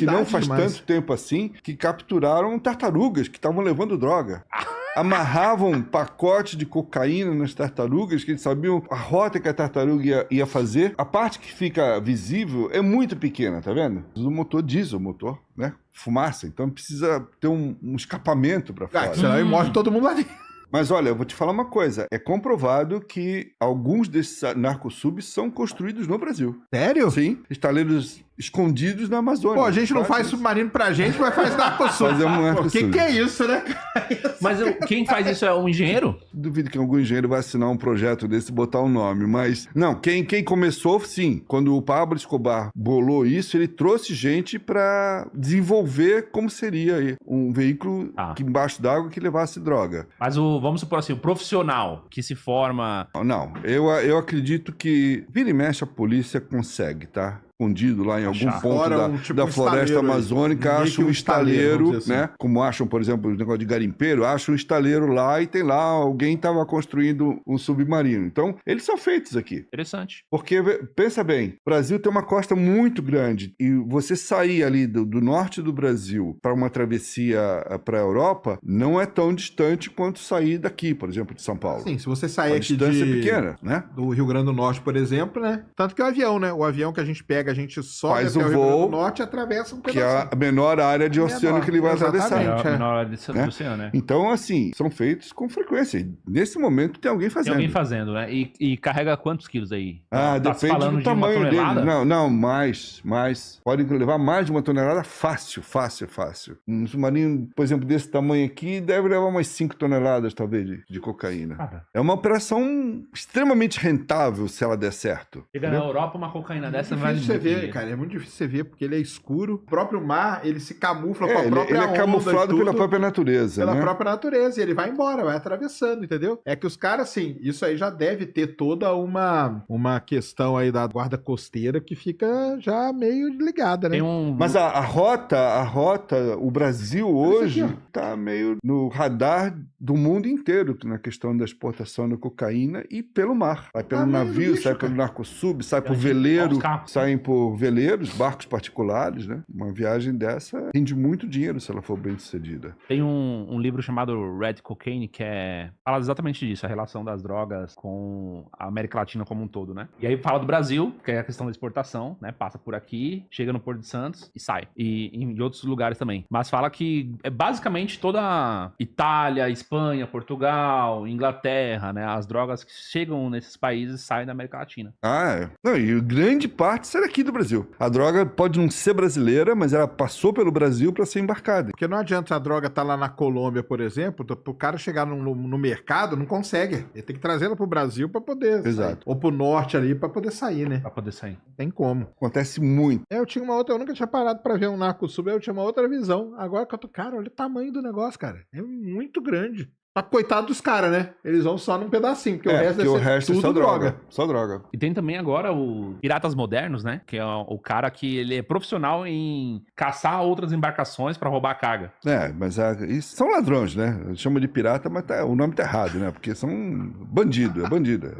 não faz tanto tempo assim, que capturaram tartarugas que estavam levando droga. Amarravam um pacote de cocaína nas tartarugas, que eles sabiam a rota que a tartaruga ia fazer. A parte que fica visível é muito pequena, tá vendo? O motor diesel, né? Fumaça. Então precisa ter um escapamento pra fora. Senão aí morre todo mundo lá dentro. Mas olha, eu vou te falar uma coisa. É comprovado que alguns desses narcosubs são construídos no Brasil. Sério? Sim. Estaleiros escondidos na Amazônia. Pô, a gente não faz submarino pra gente, mas faz narcosub. O que é isso, né? Mas quem faz isso é um engenheiro? Duvido que algum engenheiro vai assinar um projeto desse e botar um nome, mas... Não, quem começou, sim. Quando o Pablo Escobar bolou isso, ele trouxe gente pra desenvolver como seria um veículo que embaixo d'água que levasse droga. Mas vamos supor assim, o profissional que se forma... Não, eu acredito que vira e mexe a polícia consegue, tá? Escondido lá em algum ponto da floresta amazônica, acha um estaleiro, assim, né? Como acham, por exemplo, o negócio de garimpeiro, acham um estaleiro lá e tem lá, alguém estava construindo um submarino. Então, eles são feitos aqui. Interessante. Porque, pensa bem, o Brasil tem uma costa muito grande e você sair ali do norte do Brasil para uma travessia para a Europa não é tão distante quanto sair daqui, por exemplo, de São Paulo. Sim, se você sair aqui distância pequena, né? Do Rio Grande do Norte, por exemplo, né? Tanto que o avião, né? O avião que a gente pega, a gente sobe faz até o Rio Grande voo, do Norte e atravessa um pedaço. Que é a menor área de oceano que ele vai atravessar. A menor área do oceano, né? Então, assim, são feitos com frequência. Nesse momento tem alguém fazendo. Tem alguém fazendo, né? E carrega quantos quilos aí? Depende do tamanho dele. Não, mais. Pode levar mais de 1 tonelada fácil. Um submarino, por exemplo, desse tamanho aqui, deve levar umas 5 toneladas, talvez, de cocaína. É uma operação extremamente rentável se ela der certo. Chega na Europa, uma cocaína dessa vai você ver, que... cara. É muito difícil você ver, porque ele é escuro. O próprio mar, ele se camufla com a Ele própria é onda camuflado e tudo, pela própria natureza, pela né? própria natureza. E ele vai embora, vai atravessando, entendeu? É que os caras, assim, isso aí já deve ter toda uma questão aí da guarda costeira que fica já meio ligada, né? Tem um... Mas a rota, o Brasil hoje aqui, está meio no radar do mundo inteiro na questão da exportação da cocaína e pelo mar. Sai pelo Tá meio navio, bicho, sai cara. pelo Narcosub, sai por Olha veleiro, os carros. saem por veleiros, barcos particulares, né? Uma viagem dessa rende muito dinheiro se ela for bem sucedida. Tem um livro chamado Red Cocaine, que fala exatamente disso, a relação das drogas com a América Latina como um todo, né? E aí fala do Brasil, que é a questão da exportação, né? Passa por aqui, chega no Porto de Santos e sai. E em outros lugares também. Mas fala que é basicamente toda a Itália, Espanha, Portugal, Inglaterra, né? As drogas que chegam nesses países saem da América Latina. Não, e grande parte sai daqui do Brasil. A droga pode não ser brasileira, mas ela passou pelo Brasil para ser embarcada. Porque não adianta a droga estar lá na Colômbia, por exemplo, pro cara chegar no mercado, não consegue. Ele tem que trazê-la pro Brasil para poder sair. Exato. Ou pro norte ali para poder sair, né? Pra poder sair. Tem como. Acontece muito. Eu tinha uma outra, eu nunca tinha parado pra ver um Narcosub, eu tinha uma outra visão. Agora que eu tô, cara, olha o tamanho do negócio, cara. É muito grande. Tá, coitado dos caras, né? Eles vão só num pedacinho, porque o resto porque o deve ser resto é tudo só droga. droga. Só droga. E tem também agora o Piratas Modernos, né? Que é o cara que ele é profissional em caçar outras embarcações pra roubar a carga. Mas isso são ladrões, né? Chama de pirata, mas o nome tá errado, né? Porque são bandido,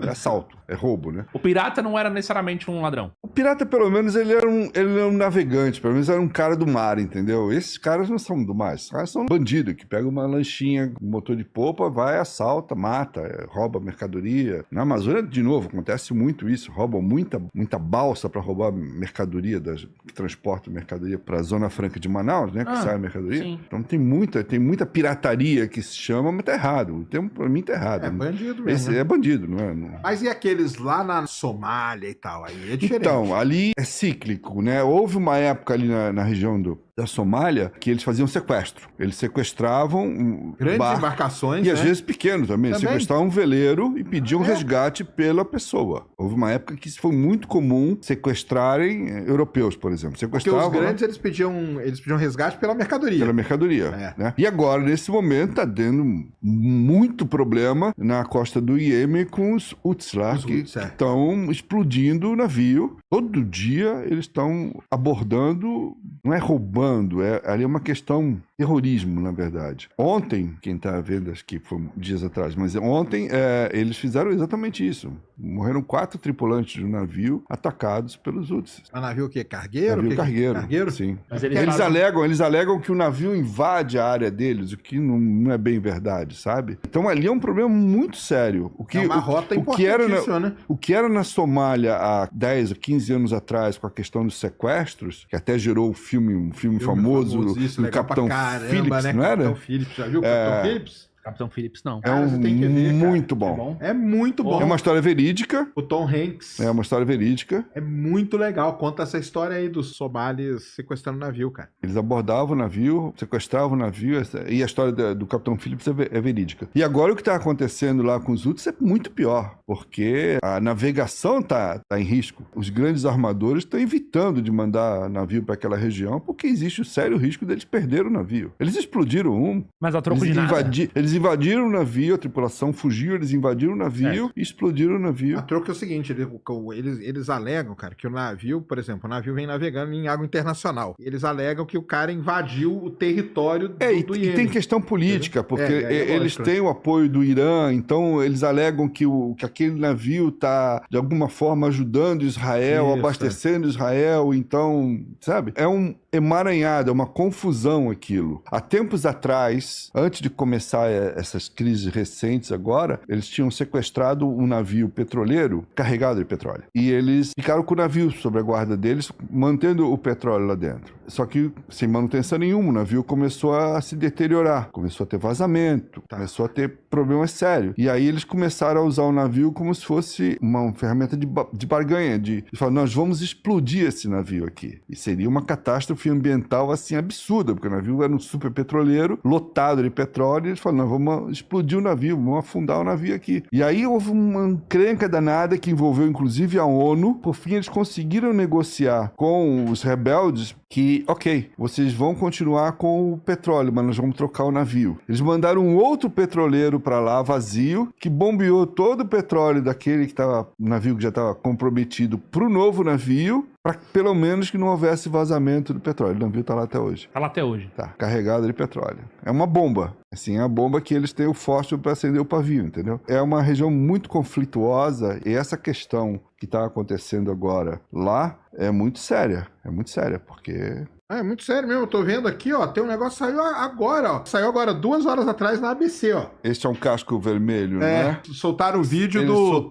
é assalto, é roubo, né? O pirata não era necessariamente um ladrão. O pirata, pelo menos, ele era um navegante, pelo menos era um cara do mar, entendeu? Esses caras não são do mar, esses caras são bandidos, que pegam uma lanchinha, um motor de popa, vai, assalta, mata, rouba mercadoria. Na Amazônia, de novo, acontece muito isso, roubam muita balsa para roubar mercadoria, que transporta mercadoria para a Zona Franca de Manaus, né? Que sai a mercadoria. Sim. Então tem muita pirataria que se chama, mas tá errado. O termo pra mim tá errado. É bandido mesmo. Esse né? é bandido, não é? Não... Mas e aqueles lá na Somália e tal? Aí é diferente. Então, ali é cíclico, né? Houve uma época ali na região da Somália que eles faziam sequestro. Eles sequestravam Grandes embarcações, e né? às vezes pequenos também. Sequestravam um veleiro e pediam resgate pela pessoa. Houve uma época que isso foi muito comum, sequestrarem europeus, por exemplo. Porque Sequestravam os grandes, eles pediam resgate pela mercadoria. pela mercadoria. Né? E agora, nesse momento, tá dando muito problema na costa do Iêmen com os Houthis lá, que estão explodindo o navio. Todo dia eles estão abordando, não é roubando, ali é uma questão terrorismo, na verdade. Ontem, quem está vendo, acho que foi dias atrás, mas ontem eles fizeram exatamente isso. Morreram 4 tripulantes do navio atacados pelos Houthis. O navio o quê? Cargueiro? Navio cargueiro. Cargueiro? Sim. Mas Eles alegam que o navio invade a área deles, o que não é bem verdade, sabe? Então ali é um problema muito sério. É uma rota importantíssima, né? O que era na Somália há 10 ou 15 anos atrás, com a questão dos sequestros, que até gerou um filme famoso do Capitão Phillips, né? não era? Capitão Phillips, já viu o Capitão Phillips? Capitão Phillips, não. Você tem que ver, muito cara. bom. É muito bom. É uma história verídica. O Tom Hanks. É uma história verídica. É muito legal. Conta essa história aí dos somalis sequestrando o navio, cara. Eles abordavam o navio, sequestravam o navio, e a história do Capitão Phillips é verídica. E agora o que está acontecendo lá com os Houthis é muito pior, porque a navegação tá em risco. Os grandes armadores estão evitando de mandar navio para aquela região, porque existe o sério risco deles perderem o navio. Eles explodiram Mas a troco de nada. Eles invadiram o navio, a tripulação fugiu, eles invadiram o navio e explodiram o navio. A troco é o seguinte, eles alegam, cara, que o navio, por exemplo, o navio vem navegando em água internacional. Eles alegam que o cara invadiu o território do Iêmen. E tem questão política, porque eles têm o apoio do Irã, então eles alegam que aquele navio está, de alguma forma, ajudando Israel, abastecendo Israel, então, sabe? É um emaranhado, é uma confusão aquilo. Há tempos atrás, antes de começar essas crises recentes agora, eles tinham sequestrado um navio petroleiro carregado de petróleo. E eles ficaram com o navio sob a guarda deles, mantendo o petróleo lá dentro. Só que sem manutenção nenhuma, o navio começou a se deteriorar, começou a ter vazamento, começou a ter problemas sérios. E aí eles começaram a usar o navio como se fosse uma ferramenta de barganha, de falar, nós vamos explodir esse navio aqui. E seria uma catástrofe ambiental assim absurda, porque o navio era um super petroleiro, lotado de petróleo, e eles falaram, nós vamos explodir o navio, vamos afundar o navio aqui. E aí houve uma encrenca danada que envolveu inclusive a ONU. Por fim, eles conseguiram negociar com os rebeldes que, ok, vocês vão continuar com o petróleo, mas nós vamos trocar o navio. Eles mandaram um outro petroleiro para lá, vazio, que bombeou todo o petróleo daquele que estava, o navio que já estava comprometido, para o novo navio, para pelo menos que não houvesse vazamento do petróleo. O navio está lá até hoje. Tá lá até hoje. Tá, carregado de petróleo. É uma bomba. Assim, é a bomba que eles têm o fósforo para acender o pavio, entendeu? É uma região muito conflituosa e essa questão que está acontecendo agora lá é muito séria. É muito séria, porque... É muito sério mesmo, eu tô vendo aqui, ó, tem um negócio que saiu agora, ó. Saiu agora 2 horas atrás na ABC, ó. Este é um casco vermelho, né? Soltaram o vídeo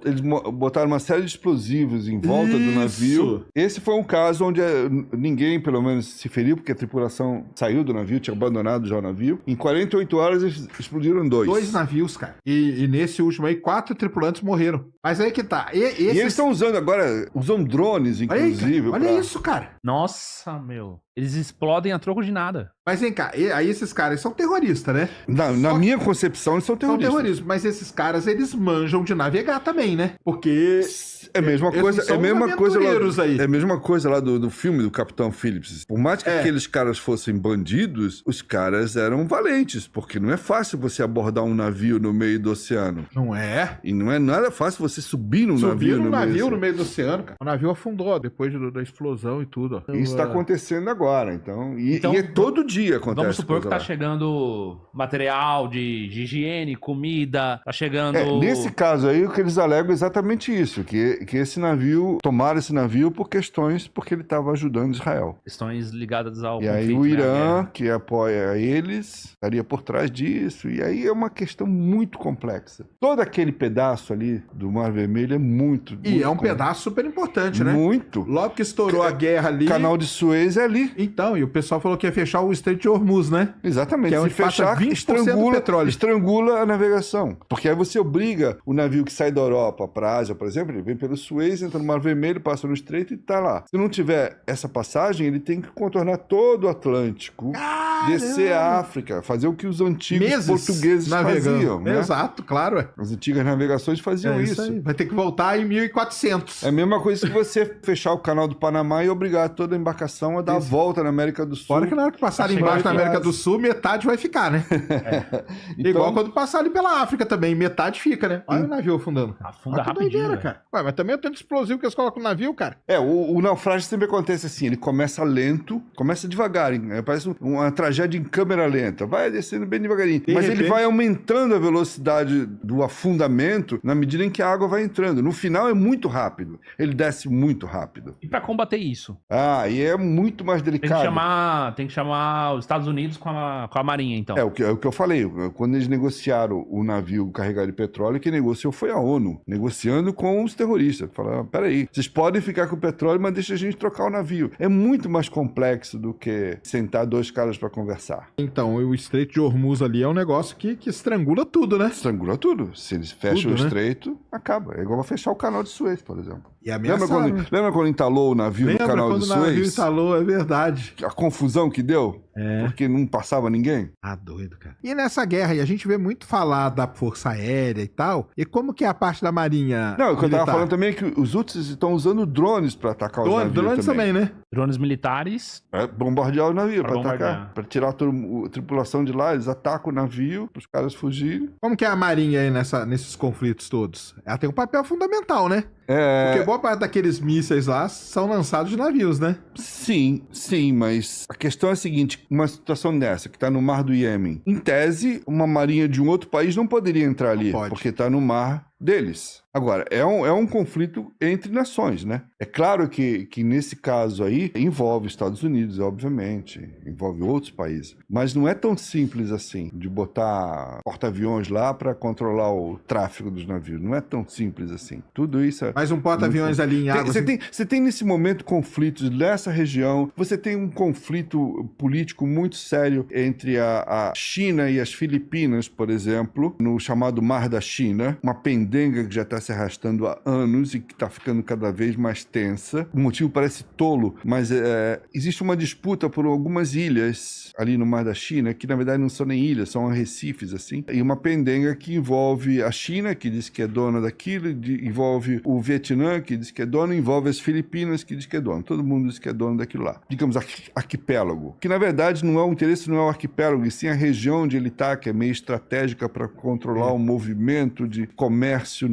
Eles botaram uma série de explosivos em volta do navio. Esse foi um caso onde ninguém, pelo menos, se feriu, porque a tripulação saiu do navio, tinha abandonado já o navio. Em 48 horas, eles explodiram 2. 2 navios, cara. E nesse último aí, 4 tripulantes morreram. Mas aí que tá. E eles estão usando agora, usam drones, inclusive. Olha isso, cara. Nossa, meu. Eles explodem a troco de nada. Mas vem cá, aí esses caras são terroristas, né? Na minha concepção, eles são terroristas. São terroristas, mas esses caras, eles manjam de navegar também, né? Porque... É a mesma coisa, são aí. É a mesma coisa lá do filme do Capitão Phillips. Por mais que aqueles caras fossem bandidos, os caras eram valentes, porque não é fácil você abordar um navio no meio do oceano. Não é? E não é nada fácil você subir num navio no meio do oceano, cara. O navio afundou depois da explosão e tudo. Ó. Isso está acontecendo agora, então. E é todo dia acontece. Vamos supor que tá lá. chegando material de higiene, comida, tá chegando... Nesse caso aí, o que eles alegam é exatamente isso, que esse navio, tomaram esse navio porque ele estava ajudando Israel. Questões ligadas ao conflito. E aí o Irã, que apoia eles, estaria por trás disso, e aí é uma questão muito complexa. Todo aquele pedaço ali do Mar Vermelho é muito um pedaço super importante, né? Muito. Logo que estourou a guerra ali... Canal de Suez é ali. Então, e o pessoal falou que ia fechar o Estreito de Hormuz, né? Exatamente. Que é onde se fechar, 20% do petróleo. Estrangula a navegação. Porque aí você obriga o navio que sai da Europa para a Ásia, por exemplo, ele vem pelo Suez, entra no Mar Vermelho, passa no Estreito e tá lá. Se não tiver essa passagem, ele tem que contornar todo o Atlântico, descer a África, fazer o que os antigos portugueses faziam. Né? Exato, claro. As antigas navegações faziam isso. Aí. Vai ter que voltar em 1400. É a mesma coisa que você fechar o canal do Panamá e obrigar toda a embarcação a dar a volta na América do Sul. Fora que na hora que passar embaixo na América do Sul, metade vai ficar, né? Então... Igual quando passar ali pela África também, metade fica, né? Olha o navio afundando. Afunda rapidinho, doideira, cara. Ué, mas também é tanto explosivo que eles colocam no navio, cara. O naufrágio sempre acontece assim, ele começa lento, começa devagarinho, parece uma tragédia em câmera lenta, vai descendo bem devagarinho, mas ele vai aumentando a velocidade do afundamento na medida em que a água vai entrando. No final é muito rápido, ele desce muito rápido. E pra combater isso? E é muito mais delicado. Tem que chamar os Estados Unidos com a Marinha, então. É o que eu falei, quando eles negociaram o navio carregado de petróleo, quem negociou foi a ONU, negociando com os terroristas. Falaram, peraí, vocês podem ficar com o petróleo, mas deixa a gente trocar o navio. É muito mais complexo do que sentar 2 caras para conversar. Então, o Estreito de Hormuz ali é um negócio que estrangula tudo, né? Estrangula tudo. Se eles fecham o estreito, acaba. É igual fechar o canal de Suez, por exemplo. E lembra quando entalou o navio no canal de Suez? Lembra quando o navio entalou, é verdade. A confusão que deu? Porque não passava ninguém? Doido, cara. E nessa guerra aí, a gente vê muito falar da Força Aérea e tal. E como que é a parte da Marinha Não, o que eu tava falando também é que os Houthis estão usando drones para atacar os navios drones também, né? Drones militares. Bombardear o navio, para atacar. Para tirar a tripulação de lá, eles atacam o navio, para os caras fugirem. Como que é a Marinha aí nesses conflitos todos? Ela tem um papel fundamental, né? Porque boa parte daqueles mísseis lá são lançados de navios, né? Sim, mas a questão é a seguinte, uma situação dessa, que tá no mar do Iêmen, em tese, uma marinha de um outro país não poderia entrar ali, porque tá no mar deles. Agora, é um conflito entre nações, né? É claro que nesse caso aí envolve Estados Unidos, obviamente, envolve outros países, mas não é tão simples assim de botar porta-aviões lá para controlar o tráfego dos navios. Não é tão simples assim. Tudo isso é... Mais um porta-aviões ali em água. Você tem nesse momento conflitos nessa região, você tem um conflito político muito sério entre a China e as Filipinas, por exemplo, no chamado Mar da China, uma pendência pendenga que já está se arrastando há anos e que está ficando cada vez mais tensa. O motivo parece tolo, mas existe uma disputa por algumas ilhas ali no Mar da China, que na verdade não são nem ilhas, são arrecifes, assim. E uma pendenga que envolve a China, que diz que é dona daquilo, envolve o Vietnã, que diz que é dono, envolve as Filipinas, que diz que é dono. Todo mundo diz que é dono daquilo lá. Digamos, arquipélago. Que na verdade não é o interesse, não é o arquipélago, e sim a região onde ele está, que é meio estratégica para controlar o movimento de comércio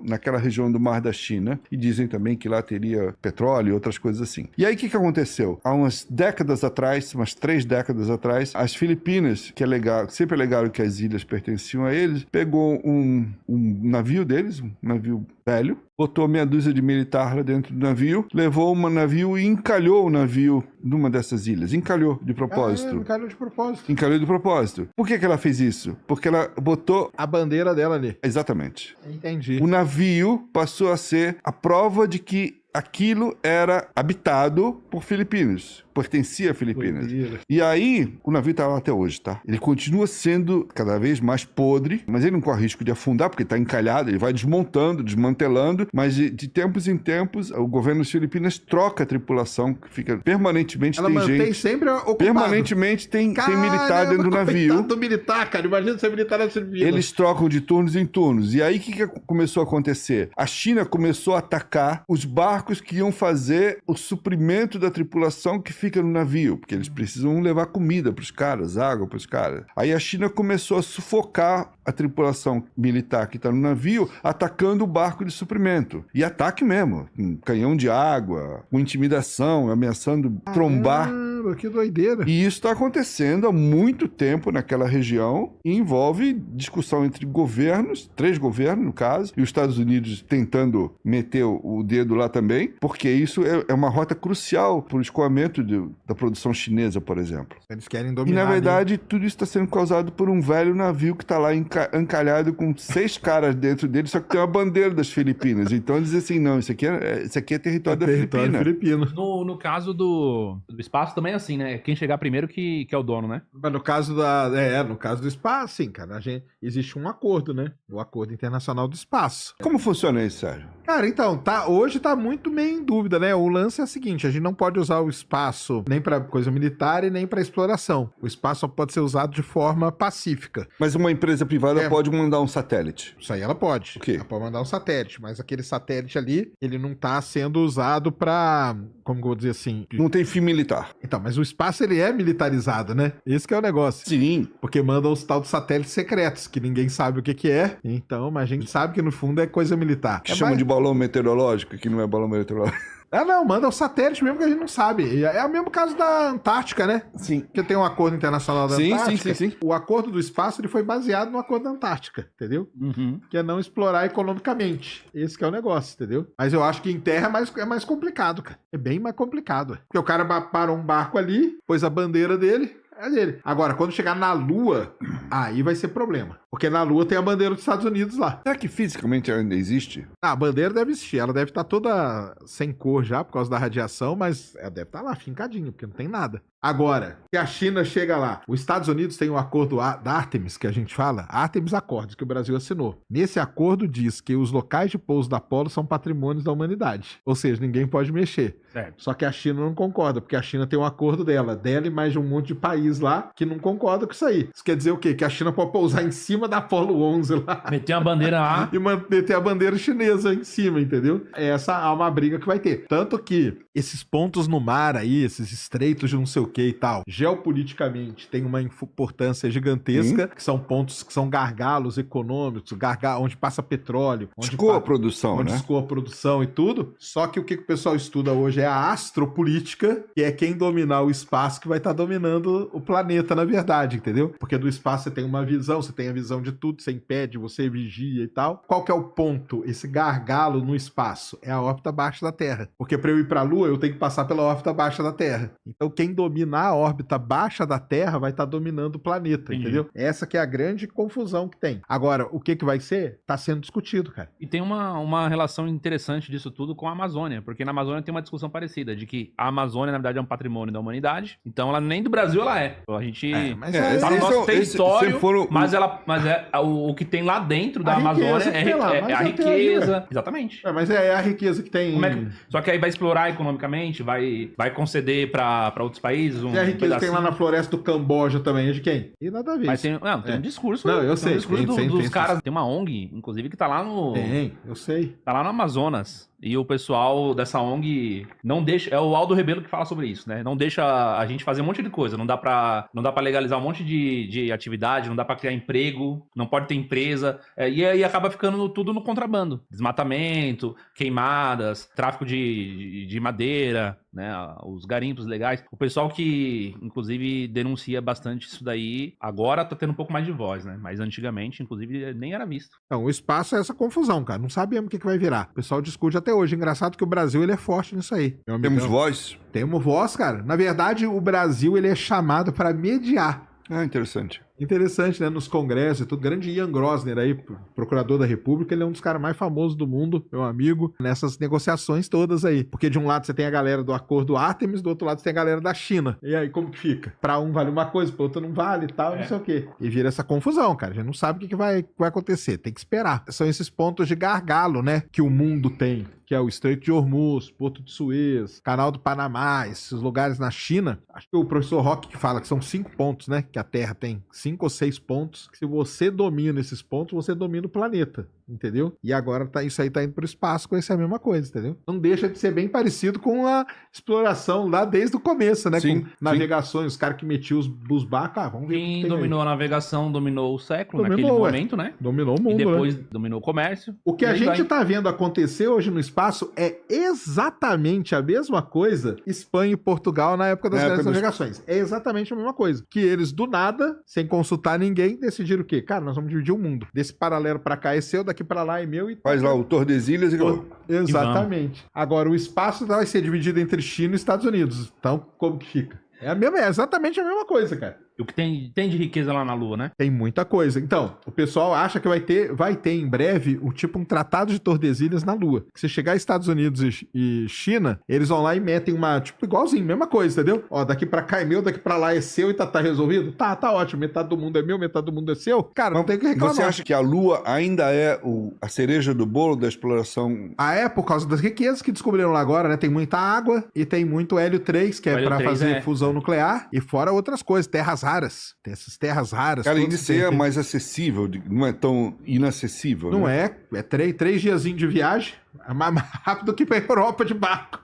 naquela região do Mar da China. E dizem também que lá teria petróleo e outras coisas assim. E aí o que aconteceu? Há umas décadas atrás, umas 3 décadas atrás, as Filipinas, que sempre alegaram que as ilhas pertenciam a eles, pegou um navio deles, um navio velho, botou meia dúzia de militar lá dentro do navio, levou um navio e encalhou o navio numa dessas ilhas. Encalhou de propósito. Encalhou de propósito. Encalhou de propósito. Por que ela fez isso? Porque ela botou... A bandeira dela ali. Exatamente. Entendi. O navio passou a ser a prova de que aquilo era habitado por filipinos, pertencia a Filipinas. E aí, o navio está lá até hoje, tá? Ele continua sendo cada vez mais podre, mas ele não corre risco de afundar, porque está encalhado, ele vai desmantelando, mas de tempos em tempos, o governo das Filipinas troca a tripulação, que fica permanentemente, ela tem mantém gente... sempre ocupado. Permanentemente tem militar dentro do navio. Do militar, cara. Imagina ser militar na Filipinas. Eles trocam de turnos em turnos. E aí, o que começou a acontecer? A China começou a atacar os barcos que iam fazer o suprimento da tripulação que fica no navio, porque eles precisam levar comida para os caras, água para os caras. Aí a China começou a sufocar a tripulação militar que está no navio, atacando o barco de suprimento. E ataque mesmo, com canhão de água, com intimidação, ameaçando trombar. Que doideira. E isso está acontecendo há muito tempo naquela região e envolve discussão entre governos, 3 governos no caso, e os Estados Unidos tentando meter o dedo lá também, porque isso é uma rota crucial para o escoamento da produção chinesa, por exemplo. Eles querem dominar. E na verdade, tudo isso está sendo causado por um velho navio que está lá encalhado com 6 caras dentro dele, só que tem uma bandeira das Filipinas. Então eles dizem assim, não, isso aqui é território da Filipina. No caso do espaço também é assim, né? Quem chegar primeiro que é o dono, né? Mas no caso no caso do espaço, sim, cara. Existe um acordo, né? O Acordo Internacional do Espaço. Como funciona isso, Sérgio? Cara, então, hoje tá muito meio em dúvida, né? O lance é o seguinte, a gente não pode usar o espaço nem pra coisa militar e nem pra exploração. O espaço só pode ser usado de forma pacífica. Mas uma empresa privada pode mandar um satélite. Isso aí ela pode. O quê? Ela pode mandar um satélite, mas aquele satélite ali, ele não tá sendo usado pra, como eu vou dizer assim... Não tem fim militar. Então, mas o espaço ele é militarizado, né? Esse que é o negócio. Sim. Porque mandam os tal de satélites secretos, que ninguém sabe o que é. Então, mas a gente sabe que no fundo é coisa militar. Que chamam de balão meteorológico, que não é balão meteorológico. Não, manda o satélite mesmo que a gente não sabe. É o mesmo caso da Antártica, né? Sim. Porque tem um acordo internacional da Antártica. Sim. O acordo do espaço ele foi baseado no acordo da Antártica, entendeu? Uhum. Que é não explorar economicamente. Esse que é o negócio, entendeu? Mas eu acho que em terra é mais complicado, cara. É bem mais complicado. Porque o cara parou um barco ali, pôs a bandeira dele... É dele. Agora, quando chegar na Lua, aí vai ser problema. Porque na Lua tem a bandeira dos Estados Unidos lá. Será que fisicamente ainda existe? A bandeira deve existir. Ela deve estar toda sem cor já por causa da radiação, mas ela deve estar lá fincadinha, porque não tem nada. Agora, se a China chega lá, os Estados Unidos tem um acordo da Artemis, que a gente fala, Artemis Accords, que o Brasil assinou. Nesse acordo diz que os locais de pouso da Apollo são patrimônios da humanidade. Ou seja, ninguém pode mexer. Certo. Só que a China não concorda, porque a China tem um acordo dela e mais de um monte de país lá que não concorda com isso aí. Isso quer dizer o quê? Que a China pode pousar em cima da Apollo 11 lá. Meter uma bandeira lá. E meter a bandeira chinesa em cima, entendeu? Essa é uma briga que vai ter. Tanto que esses pontos no mar aí, esses estreitos de não sei o que e tal, geopoliticamente tem uma importância gigantesca, que são pontos que são gargalos econômicos, onde passa petróleo. Onde escoa a produção, onde né? escoa a produção e tudo. Só que o que o pessoal estuda hoje é a astropolítica, que é quem dominar o espaço que vai estar dominando o planeta, na verdade, entendeu? Porque do espaço você tem uma visão, você tem a visão de tudo, você impede, você vigia e tal. Qual que é o ponto? Esse gargalo no espaço é a órbita baixa da Terra. Porque para eu ir para a Lua, eu tenho que passar pela órbita baixa da Terra. Então quem dominar a órbita baixa da Terra vai estar dominando o planeta, entendeu? Essa que é a grande confusão que tem. Agora, o que vai ser? Tá sendo discutido, cara. E tem uma relação interessante disso tudo com a Amazônia, porque na Amazônia tem uma discussão parecida, de que a Amazônia, na verdade, é um patrimônio da humanidade, então ela nem do Brasil ela é. A gente tá no nosso território, mas mas o que tem lá dentro da A Amazônia riqueza que tem lá, é mas a até aí, riqueza. Exatamente. Mas é a riqueza que tem. Só que aí vai explorar economicamente, vai conceder pra outros países E a riqueza que tem lá na floresta do Camboja também, é de quem? E nada a ver. Mas tem um discurso. Não, eu tem sei. Um discurso Tem dos caras. Tem uma ONG, inclusive, que tá lá no. Eu sei. Tá lá no Amazonas. E o pessoal dessa ONG não deixa. É o Aldo Rebelo que fala sobre isso, né? Não deixa a gente fazer um monte de coisa. Não dá pra legalizar um monte de atividade, não dá pra criar emprego, não pode ter empresa. E aí acaba ficando tudo no contrabando. Desmatamento, queimadas, tráfico de madeira, né? Os garimpos legais. O pessoal que, inclusive, denuncia bastante isso daí, agora tá tendo um pouco mais de voz, né? Mas antigamente, inclusive, nem era visto. Então, o espaço é essa confusão, cara. Não sabemos o que vai virar. O pessoal discute até hoje. Engraçado que o Brasil, ele é forte nisso aí. Temos voz? Temos voz, cara. Na verdade, o Brasil, ele é chamado para mediar. Ah, interessante. Interessante, né? Nos congressos e tudo. Grande Ian Grosner aí, procurador da República, ele é um dos caras mais famosos do mundo, meu amigo, nessas negociações todas aí. Porque de um lado você tem a galera do acordo Artemis, do outro lado você tem a galera da China. E aí, como que fica? Pra um vale uma coisa, pro outro não vale e tal, não sei o quê. E vira essa confusão, cara. A gente não sabe o que vai acontecer. Tem que esperar. São esses pontos de gargalo, né? Que o mundo tem. Que é o Estreito de Hormuz, Porto de Suez, Canal do Panamá, esses lugares na China. Acho que o professor Roque que fala que são 5 pontos, né? Que a Terra tem 5 ou 6 pontos. Que se você domina esses pontos, você domina o planeta. Entendeu? E agora isso aí tá indo pro espaço com essa mesma coisa, entendeu? Não deixa de ser bem parecido com a exploração lá desde o começo, né? Sim, com navegações, os caras que metiam os barcos, vamos ver. Quem dominou a navegação dominou o século naquele momento, né? Dominou o mundo, e depois né? Dominou o comércio. O que a gente tá vendo acontecer hoje no espaço é exatamente a mesma coisa Espanha e Portugal na época das grandes navegações. É exatamente a mesma coisa. Que eles, do nada, sem consultar ninguém, decidiram o quê? Cara, nós vamos dividir o mundo. Desse paralelo pra cá é seu, daqui pra lá é meu e... Faz lá o Tordesilhas e acabou. Exatamente. Agora, o espaço vai ser dividido entre China e Estados Unidos. Então, como que fica? É exatamente a mesma coisa, cara. O que tem de riqueza lá na Lua, né? Tem muita coisa. Então, o pessoal acha que vai ter em breve um tratado de Tordesilhas na Lua. Que se chegar Estados Unidos e China, eles vão lá e metem igualzinho, mesma coisa, entendeu? Ó, daqui pra cá é meu, daqui pra lá é seu e tá resolvido? Tá ótimo. Metade do mundo é meu, metade do mundo é seu. Cara, não tem o que reclamar. Você acha que a Lua ainda é a cereja do bolo da exploração? É por causa das riquezas que descobriram lá agora, né? Tem muita água e tem muito hélio 3, que é pra fazer fusão nuclear. E fora outras coisas, terras raras. Tem essas terras raras. Cara, ainda é mais acessível, não é tão inacessível, não né? É 3 diazinhos de viagem. É mais rápido que pra Europa de barco.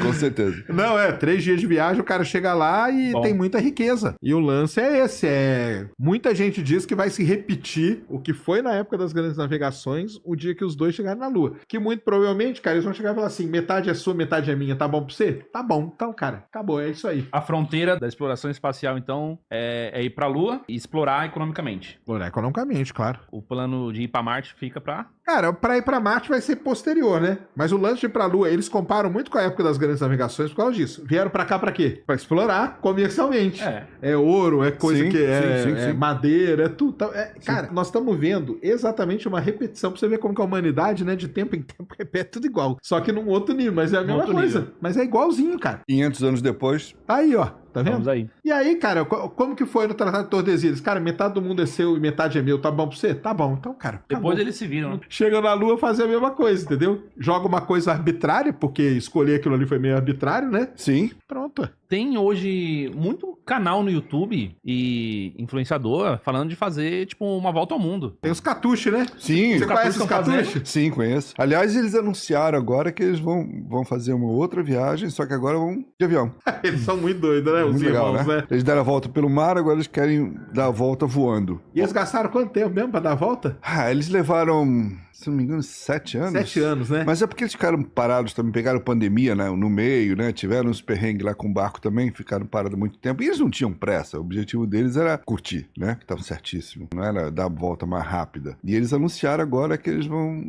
Com certeza. Não, 3 dias de viagem, o cara chega lá e tem muita riqueza. E o lance é esse, muita gente diz que vai se repetir o que foi na época das grandes navegações, o dia que os dois chegaram na Lua. Que muito provavelmente, cara, eles vão chegar e falar assim, metade é sua, metade é minha, tá bom pra você? Tá bom. Então, cara, acabou, é isso aí. A fronteira da exploração espacial, então, é ir pra Lua e explorar economicamente. Explorar economicamente, claro. O plano de ir pra Marte fica pra... Cara, pra ir pra Marte vai ser posterior, né? Mas o lance de ir pra Lua, eles comparam muito com a época das grandes navegações por causa disso. Vieram pra cá pra quê? Pra explorar comercialmente. É ouro, é coisa que é madeira, é tudo. Então, cara, nós estamos vendo exatamente uma repetição pra você ver como que a humanidade, né, de tempo em tempo repete tudo igual. Só que num outro nível, mas é a mesma coisa. Nível. Mas é igualzinho, cara. 500 anos depois. Aí, ó. Tá vendo? Vamos aí. E aí, cara, como que foi no Tratado de Tordesilhas? Cara, metade do mundo é seu e metade é meu, tá bom pra você? Tá bom. Então, cara, depois eles se viram. Chega na Lua fazer a mesma coisa, entendeu? Joga uma coisa arbitrária, porque escolher aquilo ali foi meio arbitrário, né? Sim. Pronto. Tem hoje muito canal no YouTube e influenciador falando de fazer, tipo, uma volta ao mundo. Tem os catuche, né? Sim. Você conhece os catuche? Sim, conheço. Aliás, eles anunciaram agora que eles vão fazer uma outra viagem, só que agora vão de avião. Eles são muito doidos, né? Muito legal, né? Eles deram a volta pelo mar, agora eles querem dar a volta voando. E eles gastaram quanto tempo mesmo pra dar a volta? Eles levaram, se não me engano, 7 anos. 7 anos, né? Mas é porque eles ficaram parados também, pegaram pandemia, né, no meio, né? Tiveram uns perrengues lá com o barco também, ficaram parados muito tempo. E eles não tinham pressa, o objetivo deles era curtir, né? Que estavam certíssimo, não era dar a volta mais rápida. E eles anunciaram agora que eles vão...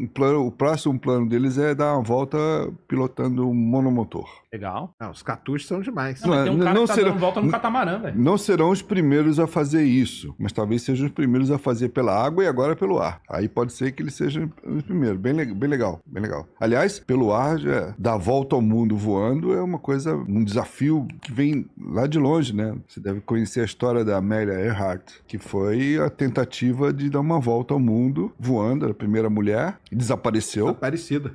O próximo plano deles é dar uma volta pilotando um monomotor. Legal. Os catuches são demais. Tem um cara que tá dando volta no catamarã, velho. Não serão os primeiros a fazer isso, mas talvez sejam os primeiros a fazer pela água e agora pelo ar. Aí pode ser que eles sejam bem legal. Aliás, pelo ar, dar a volta ao mundo voando é uma coisa, um desafio que vem lá de longe, né? Você deve conhecer a história da Amelia Earhart, que foi a tentativa de dar uma volta ao mundo voando, a primeira mulher, e desapareceu.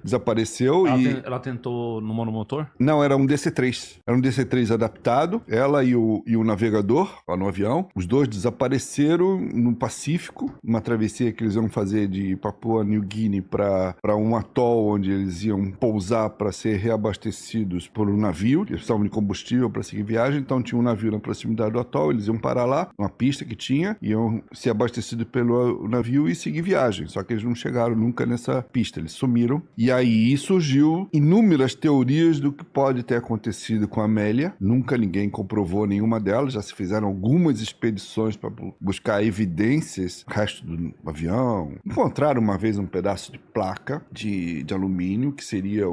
Desapareceu Ela tentou no monomotor? Não, era um DC-3. Era um DC-3 adaptado, ela e o navegador, lá no avião. Os dois desapareceram no Pacífico, uma travessia que eles iam fazer de Papua New Guinea para um atol onde eles iam pousar para ser reabastecidos por um navio. Eles precisavam de combustível para seguir viagem, então tinha um navio na proximidade do atol, eles iam parar lá, uma pista que tinha, iam ser abastecidos pelo navio e seguir viagem. Só que eles não chegaram nunca nessa pista, eles sumiram. E aí surgiu inúmeras teorias do que pode ter acontecido com a Amélia. Nunca ninguém comprovou nenhuma delas, já se fizeram algumas expedições para buscar evidências, o resto do avião. Encontraram uma vez um pedaço de placa de alumínio, que seria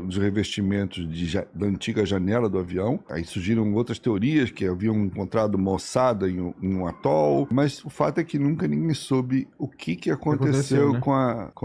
dos revestimentos da antiga janela do avião. Aí surgiram outras teorias que haviam encontrado uma ossada em um atol, mas o fato é que nunca ninguém soube o que aconteceu, né? com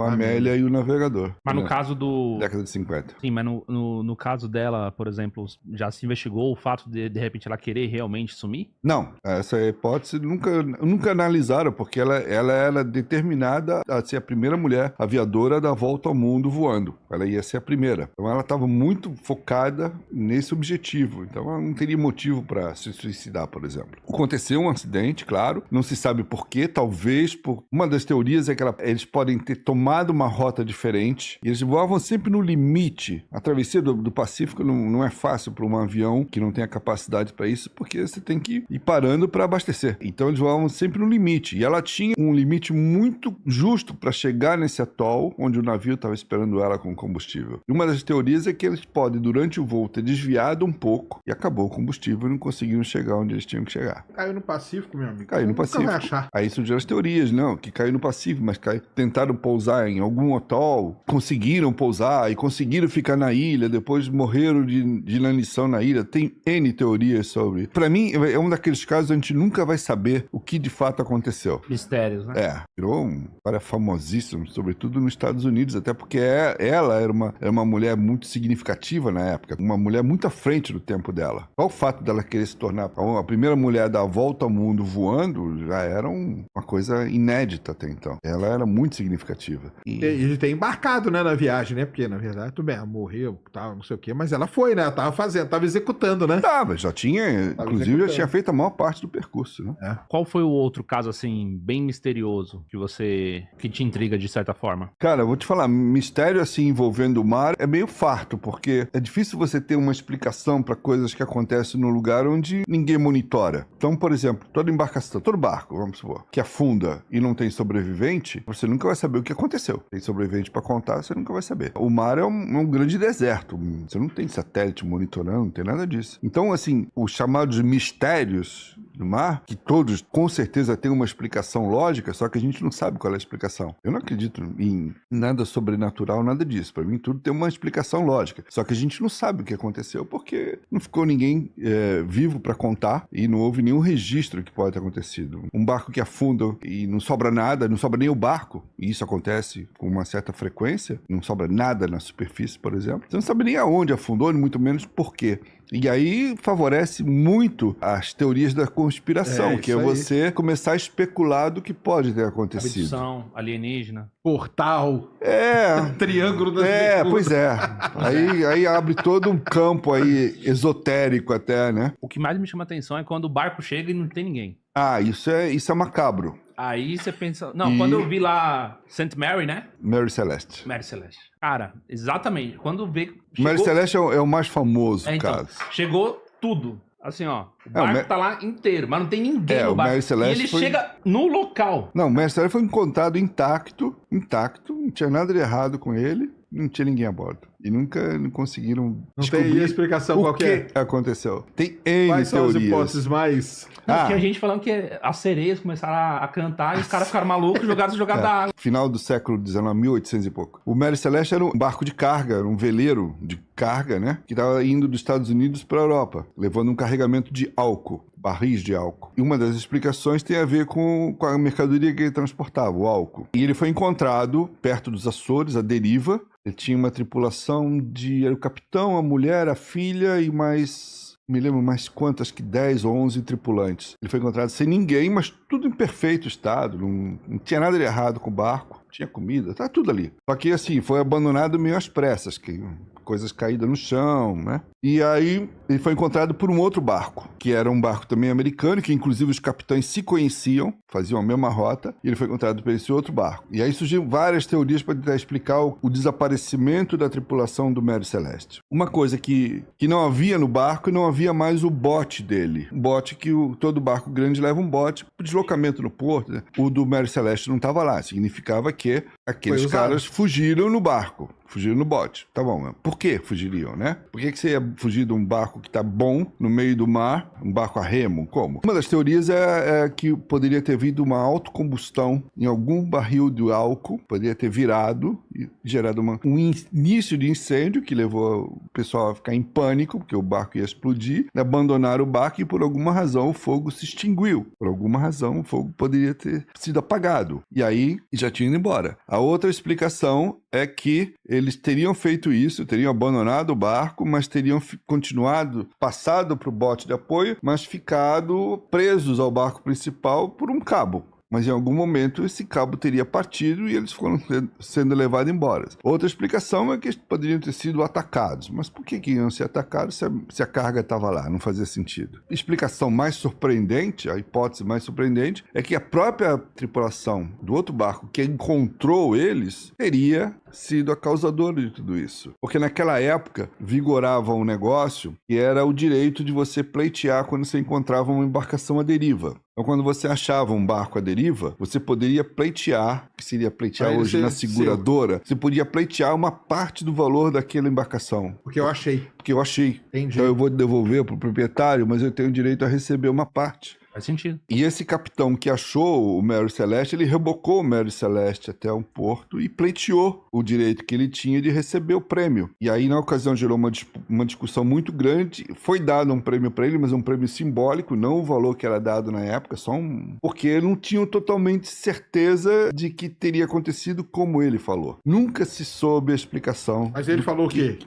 a Amélia e o navegador. Mas no caso do... Década de 50. Sim, mas no caso dela, por exemplo, já se investigou o fato de repente, ela querer realmente sumir? Não, essa hipótese nunca analisaram, porque ela era determinada a ser a primeira mulher aviadora da volta ao mundo voando. Ela ia ser a primeira. Então ela estava muito focada nesse objetivo. Então ela não teria motivo para se suicidar, por exemplo. Aconteceu um acidente, claro. Não se sabe por quê. Talvez por... Uma das teorias é que eles podem ter tomado uma rota diferente. E eles voavam sempre no limite. A travessia do Pacífico não é fácil para um avião que não tem a capacidade para isso, porque você tem que ir parando para abastecer. Então eles voavam sempre no limite. E ela tinha um limite muito justo para chegar nesse atol, onde o navio estava esperando ela com combustível. E uma das teorias é que eles podem, durante o voo, ter desviado um pouco e acabou o combustível e não conseguiram chegar onde eles tinham que chegar. Caiu no Pacífico, meu amigo. Caiu no Pacífico. Vai achar. Aí surgiram as teorias, não, que caiu no Pacífico, mas tentaram pousar em algum atol, conseguiram pousar e conseguiram ficar na ilha, depois morreram de inanição na ilha. Tem N teorias sobre. Pra mim, é um daqueles casos onde a gente nunca vai saber o que de fato aconteceu. Mistérios, né? Virou uma história famosíssima, sobretudo nos Estados Unidos, até porque ela era uma mulher muito significativa na época, uma mulher muito à frente do tempo dela. Só o fato dela querer se tornar a primeira mulher a dar a volta ao mundo voando já era uma coisa inédita até então. Ela era muito significativa. E ele tem embarcado, né, na viagem, né? Porque, na verdade, tudo bem, ela morreu, tal, não sei o quê, mas ela foi, né? Ela tava executando, né? Já tinha, inclusive já tinha feito a maior parte do percurso, né? Qual foi o outro caso, assim, bem misterioso que te intriga de certa forma? Cara, eu vou te falar, mistério assim envolvendo o mar é meio farto, porque é difícil você ter uma explicação para coisas que acontecem no lugar onde ninguém monitora. Então, por exemplo, toda embarcação, todo barco, vamos supor, que afunda e não tem sobrevivente, você nunca vai saber o que aconteceu. Tem sobrevivente para contar, você nunca vai saber. O mar é um grande deserto, você não tem satélite monitorando, não tem nada disso. Então, assim, os chamados mistérios do mar, que todos com certeza têm uma explicação lógica, só que a gente não sabe qual é a explicação. Eu não acredito em nada sobrenatural, nada disso. Para mim, tudo tem uma explicação lógica. Só que a gente não sabe o que aconteceu porque não ficou ninguém vivo para contar e não houve nenhum registro que pode ter acontecido. Um barco que afunda e não sobra nada, não sobra nem o barco, e isso acontece com uma certa frequência, não sobra nada na superfície, por exemplo. Você não sabe nem aonde afundou, nem muito menos por quê. E aí favorece muito as teorias da conspiração, que é você começar a especular do que pode ter acontecido. Abdução, alienígena. Portal. Triângulo das pois é. Aí abre todo um campo aí esotérico até, né? O que mais me chama a atenção é quando o barco chega e não tem ninguém. Isso é macabro. Aí você pensa... Não, quando eu vi lá St. Mary, né? Mary Celeste. Cara, exatamente. Quando vê... Mary Celeste é o mais famoso caso. Chegou tudo. Assim, ó. O barco tá lá inteiro, mas não tem ninguém no barco. Mary Celeste e ele chega no local. Não, o Mary Celeste foi encontrado intacto. Não tinha nada de errado com ele. Não tinha ninguém a bordo. E nunca conseguiram descobrir tem explicação o que aconteceu. Tem N Quais são teorias. as hipóteses mais... Tinha gente falando que as sereias começaram a cantar e os caras ficaram malucos e jogaram da água. Final do século XIX, 1800 e pouco. O Mary Celeste era um barco de carga, um veleiro de carga, né? Que estava indo dos Estados Unidos para a Europa, levando um carregamento de álcool. barris de álcool. E uma das explicações tem a ver com a mercadoria que ele transportava, o álcool. E ele foi encontrado perto dos Açores, à deriva. Ele tinha uma tripulação era o capitão, a mulher, a filha e mais... Me lembro mais quantas, que 10 ou 11 tripulantes. Ele foi encontrado sem ninguém, mas tudo em perfeito estado. Não tinha nada de errado com o barco. Tinha comida, tá tudo ali. Só que, assim, foi abandonado meio às pressas, coisas caídas no chão, né? E aí ele foi encontrado por um outro barco, que era um barco também americano, que inclusive os capitães se conheciam, faziam a mesma rota, e ele foi encontrado por esse outro barco. E aí surgiram várias teorias para tentar explicar o desaparecimento da tripulação do Mary Celeste. Uma coisa que não havia no barco e não havia mais o bote dele. Um bote que todo barco grande leva um bote para deslocamento no porto, né? O do Mary Celeste não estava lá, significava que aqueles caras fugiram no barco. Fugiram no bote. Tá bom, mas por que fugiriam, né? Por que você ia fugir de um barco que tá bom no meio do mar, um barco a remo? Como? Uma das teorias é que poderia ter havido uma autocombustão em algum barril de álcool, poderia ter virado e gerado um início de incêndio que levou o pessoal a ficar em pânico, porque o barco ia explodir, abandonar o barco e por alguma razão o fogo se extinguiu. Por alguma razão o fogo poderia ter sido apagado. E aí já tinha ido embora. A outra explicação é que eles teriam feito isso, teriam abandonado o barco, mas teriam continuado, passado para o bote de apoio, mas ficado presos ao barco principal por um cabo. Mas em algum momento esse cabo teria partido e eles foram sendo levados embora. Outra explicação é que eles poderiam ter sido atacados. Mas por que iam ser atacados se a carga estava lá? Não fazia sentido. A explicação mais surpreendente, a hipótese mais surpreendente, é que a própria tripulação do outro barco que encontrou eles teria sido a causadora de tudo isso. Porque naquela época vigorava um negócio que era o direito de você pleitear quando você encontrava uma embarcação à deriva. Então, quando você achava um barco à deriva, você poderia pleitear, que seria pleitear hoje na seguradora, você podia pleitear uma parte do valor daquela embarcação. Porque eu achei. Porque eu achei. Entendi. Então eu vou devolver para o proprietário, mas eu tenho direito a receber uma parte. Faz sentido. E esse capitão que achou o Mary Celeste, ele rebocou o Mary Celeste até um porto e pleiteou o direito que ele tinha de receber o prêmio. E aí, na ocasião, gerou uma discussão muito grande. Foi dado um prêmio para ele, mas um prêmio simbólico, não o valor que era dado na época, porque não tinham totalmente certeza de que teria acontecido como ele falou. Nunca se soube a explicação. Mas ele falou o quê?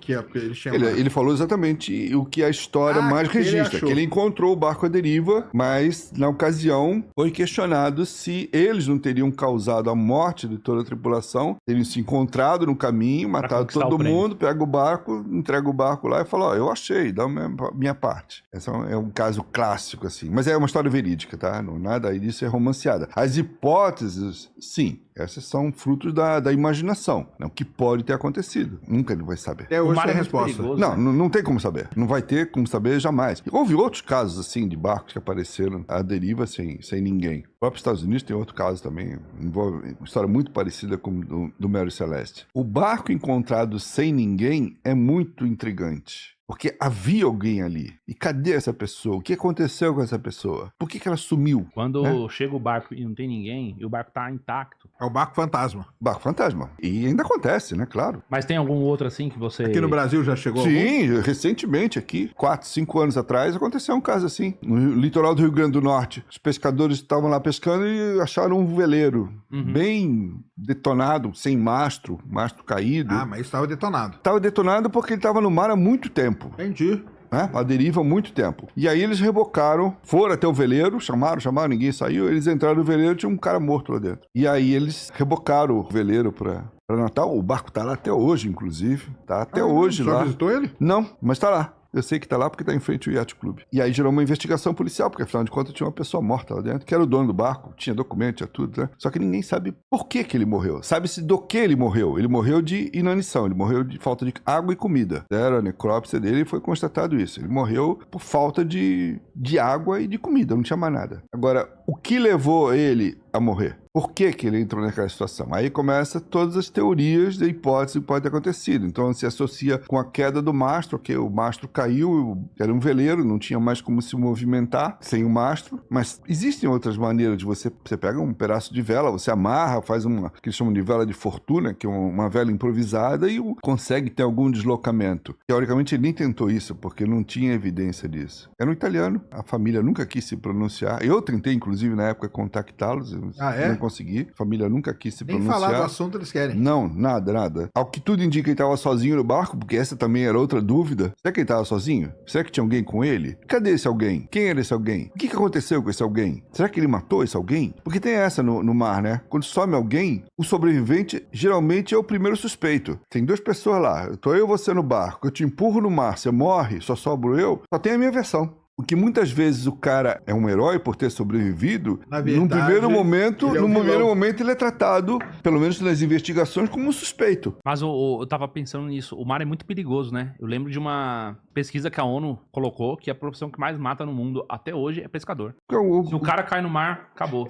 Ele falou exatamente o que a história mais registra, que ele encontrou o barco à deriva, mas na ocasião foi questionado se eles não teriam causado a morte de toda a tripulação, teriam se encontrado no caminho, matado todo mundo, pega o barco, entrega o barco lá e fala, eu achei, dá a minha parte. Esse é um caso clássico, assim. Mas é uma história verídica, tá? Nada aí disso é romanceada. As hipóteses, sim, essas são frutos da imaginação, né? O que pode ter acontecido. Nunca ele vai saber. O mar é a resposta. Perigoso, não tem como saber. Não vai ter como saber jamais. Houve outros casos, assim, de barcos que apareceram à deriva sem ninguém. O próprio Estados Unidos tem outro caso também, envolve uma história muito parecida com do Mary Celeste. O barco encontrado sem ninguém é muito intrigante. Porque havia alguém ali. E cadê essa pessoa? O que aconteceu com essa pessoa? Por que ela sumiu? Quando chega o barco e não tem ninguém, e o barco tá intacto. É o barco fantasma. Barco fantasma. E ainda acontece, né? Claro. Mas tem algum outro assim que você... Aqui no Brasil já chegou Sim, recentemente aqui, 4, 5 anos atrás, aconteceu um caso assim. No litoral do Rio Grande do Norte. Os pescadores estavam lá pescando e acharam um veleiro bem detonado, sem mastro caído. Ah, mas estava detonado. Estava detonado porque ele estava no mar há muito tempo. Entendi. Né? A deriva há muito tempo. E aí eles rebocaram, foram até o veleiro, chamaram, ninguém saiu, eles entraram no veleiro, tinha um cara morto lá dentro. E aí eles rebocaram o veleiro para Natal. O barco tá lá até hoje, inclusive. Tá até hoje lá. Já visitou ele? Não, mas tá lá. Eu sei que tá lá porque tá em frente ao Yacht Club. E aí gerou uma investigação policial, porque afinal de contas tinha uma pessoa morta lá dentro, que era o dono do barco, tinha documento, tinha tudo, né? Só que ninguém sabe por que ele morreu. Sabe-se do que ele morreu. Ele morreu de inanição, ele morreu de falta de água e comida. Era a necrópsia dele e foi constatado isso. Ele morreu por falta de água e de comida, não tinha mais nada. Agora, o que levou ele a morrer? Por que que ele entrou naquela situação? Aí começa todas as teorias da hipótese que pode ter acontecido. Então se associa com a queda do mastro, que o mastro caiu, era um veleiro, não tinha mais como se movimentar sem o mastro. Mas existem outras maneiras de você pega um pedaço de vela, você amarra, faz uma que eles chamam de vela de fortuna, que é uma vela improvisada e consegue ter algum deslocamento. Teoricamente ele nem tentou isso, porque não tinha evidência disso. Era um italiano, a família nunca quis se pronunciar. Eu tentei, inclusive, na época, contactá-los. Não consegui. A família nunca quis se pronunciar. Nem falar do assunto eles querem. Não, nada. Ao que tudo indica, ele estava sozinho no barco, porque essa também era outra dúvida. Será que ele estava sozinho? Será que tinha alguém com ele? Cadê esse alguém? Quem era esse alguém? O que aconteceu com esse alguém? Será que ele matou esse alguém? Porque tem essa no mar, né? Quando some alguém, o sobrevivente geralmente é o primeiro suspeito. Tem 2 pessoas lá. Tô eu e você no barco. Eu te empurro no mar, você morre, só sobro eu. Só tem a minha versão. O que muitas vezes o cara é um herói por ter sobrevivido, num primeiro momento ele é tratado, pelo menos nas investigações, como um suspeito. Mas eu tava pensando nisso, o mar é muito perigoso, né? Eu lembro de uma pesquisa que a ONU colocou que a profissão que mais mata no mundo até hoje é pescador. Se o cara cai no mar, acabou.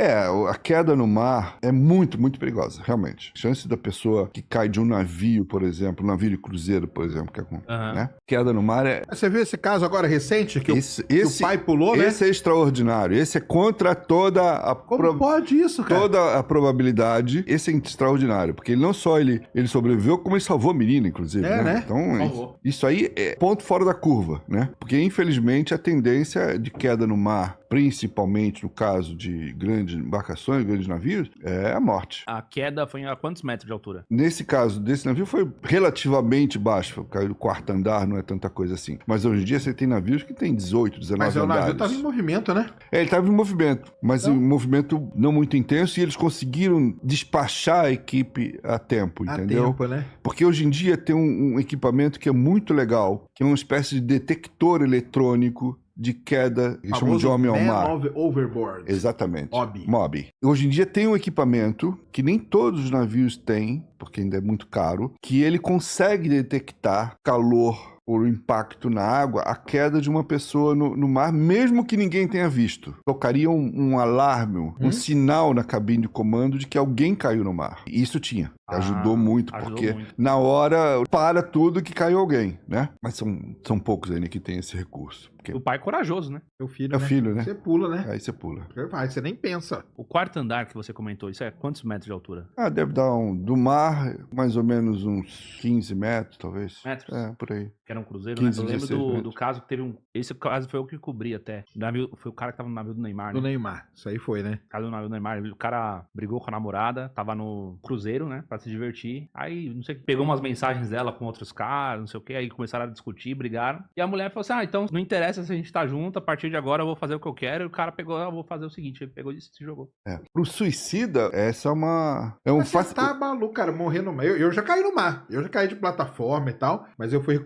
A queda no mar é muito, muito perigosa, realmente. A chance da pessoa que cai de um navio, por exemplo, um navio de cruzeiro, por exemplo, né? Queda no mar é... Você viu esse caso agora recente que que o pai pulou, né? Esse é extraordinário. Esse é contra toda a... Como pode isso, cara? Toda a probabilidade. Esse é extraordinário. Porque não só ele sobreviveu, como ele salvou a menina, inclusive. Né? Então, isso aí é ponto fora da curva, né? Porque, infelizmente, a tendência de queda no mar, principalmente no caso de grandes embarcações, grandes navios, é a morte. A queda foi a quantos metros de altura? Nesse caso desse navio foi relativamente baixo. Caiu do 4º andar, não é tanta coisa assim. Mas hoje em dia você tem navios que tem 18, 19 andares. Mas o navio estava em movimento, né? Ele estava em movimento, mas em movimento não muito intenso, e eles conseguiram despachar a equipe a tempo, entendeu? A tempo, né? Porque hoje em dia tem um equipamento que é muito legal, que é uma espécie de detector eletrônico de queda, eles chamam de homem ao mar. Overboard. Exatamente. MOB. Hoje em dia tem um equipamento que nem todos os navios têm, porque ainda é muito caro, que ele consegue detectar calor por impacto na água, a queda de uma pessoa no mar, mesmo que ninguém tenha visto. Tocaria um alarme, um sinal na cabine de comando de que alguém caiu no mar. E isso tinha. Ajudou muito, porque na hora para tudo que caiu alguém, né? Mas são poucos ainda que tem esse recurso. Porque... O pai é corajoso, né? É o filho, é o filho, né? Você pula, né? Aí você pula. Você nem pensa. O 4º andar que você comentou, isso é quantos metros de altura? Deve dar do mar, mais ou menos uns 15 metros, talvez. Metros? Por aí. Que era um cruzeiro, 15, né? Eu lembro do caso que teve um... Esse caso foi eu que cobri até. O navio, foi o cara que tava no navio do Neymar, né? Do Neymar. Isso aí foi, né? O caso do navio do Neymar. O cara brigou com a namorada, tava no cruzeiro, né? Pra se divertir. Aí, não sei o que, pegou umas mensagens dela com outros caras, não sei o que. Aí começaram a discutir, brigaram. E a mulher falou assim, então não interessa se a gente tá junto, a partir de agora eu vou fazer o que eu quero. E o cara pegou, eu vou fazer o seguinte. Ele pegou e se jogou. Pro suicida, essa é uma... Você tá maluco, cara, morrer no mar. Eu já caí no mar. Eu já caí de plataforma e tal, mas eu fui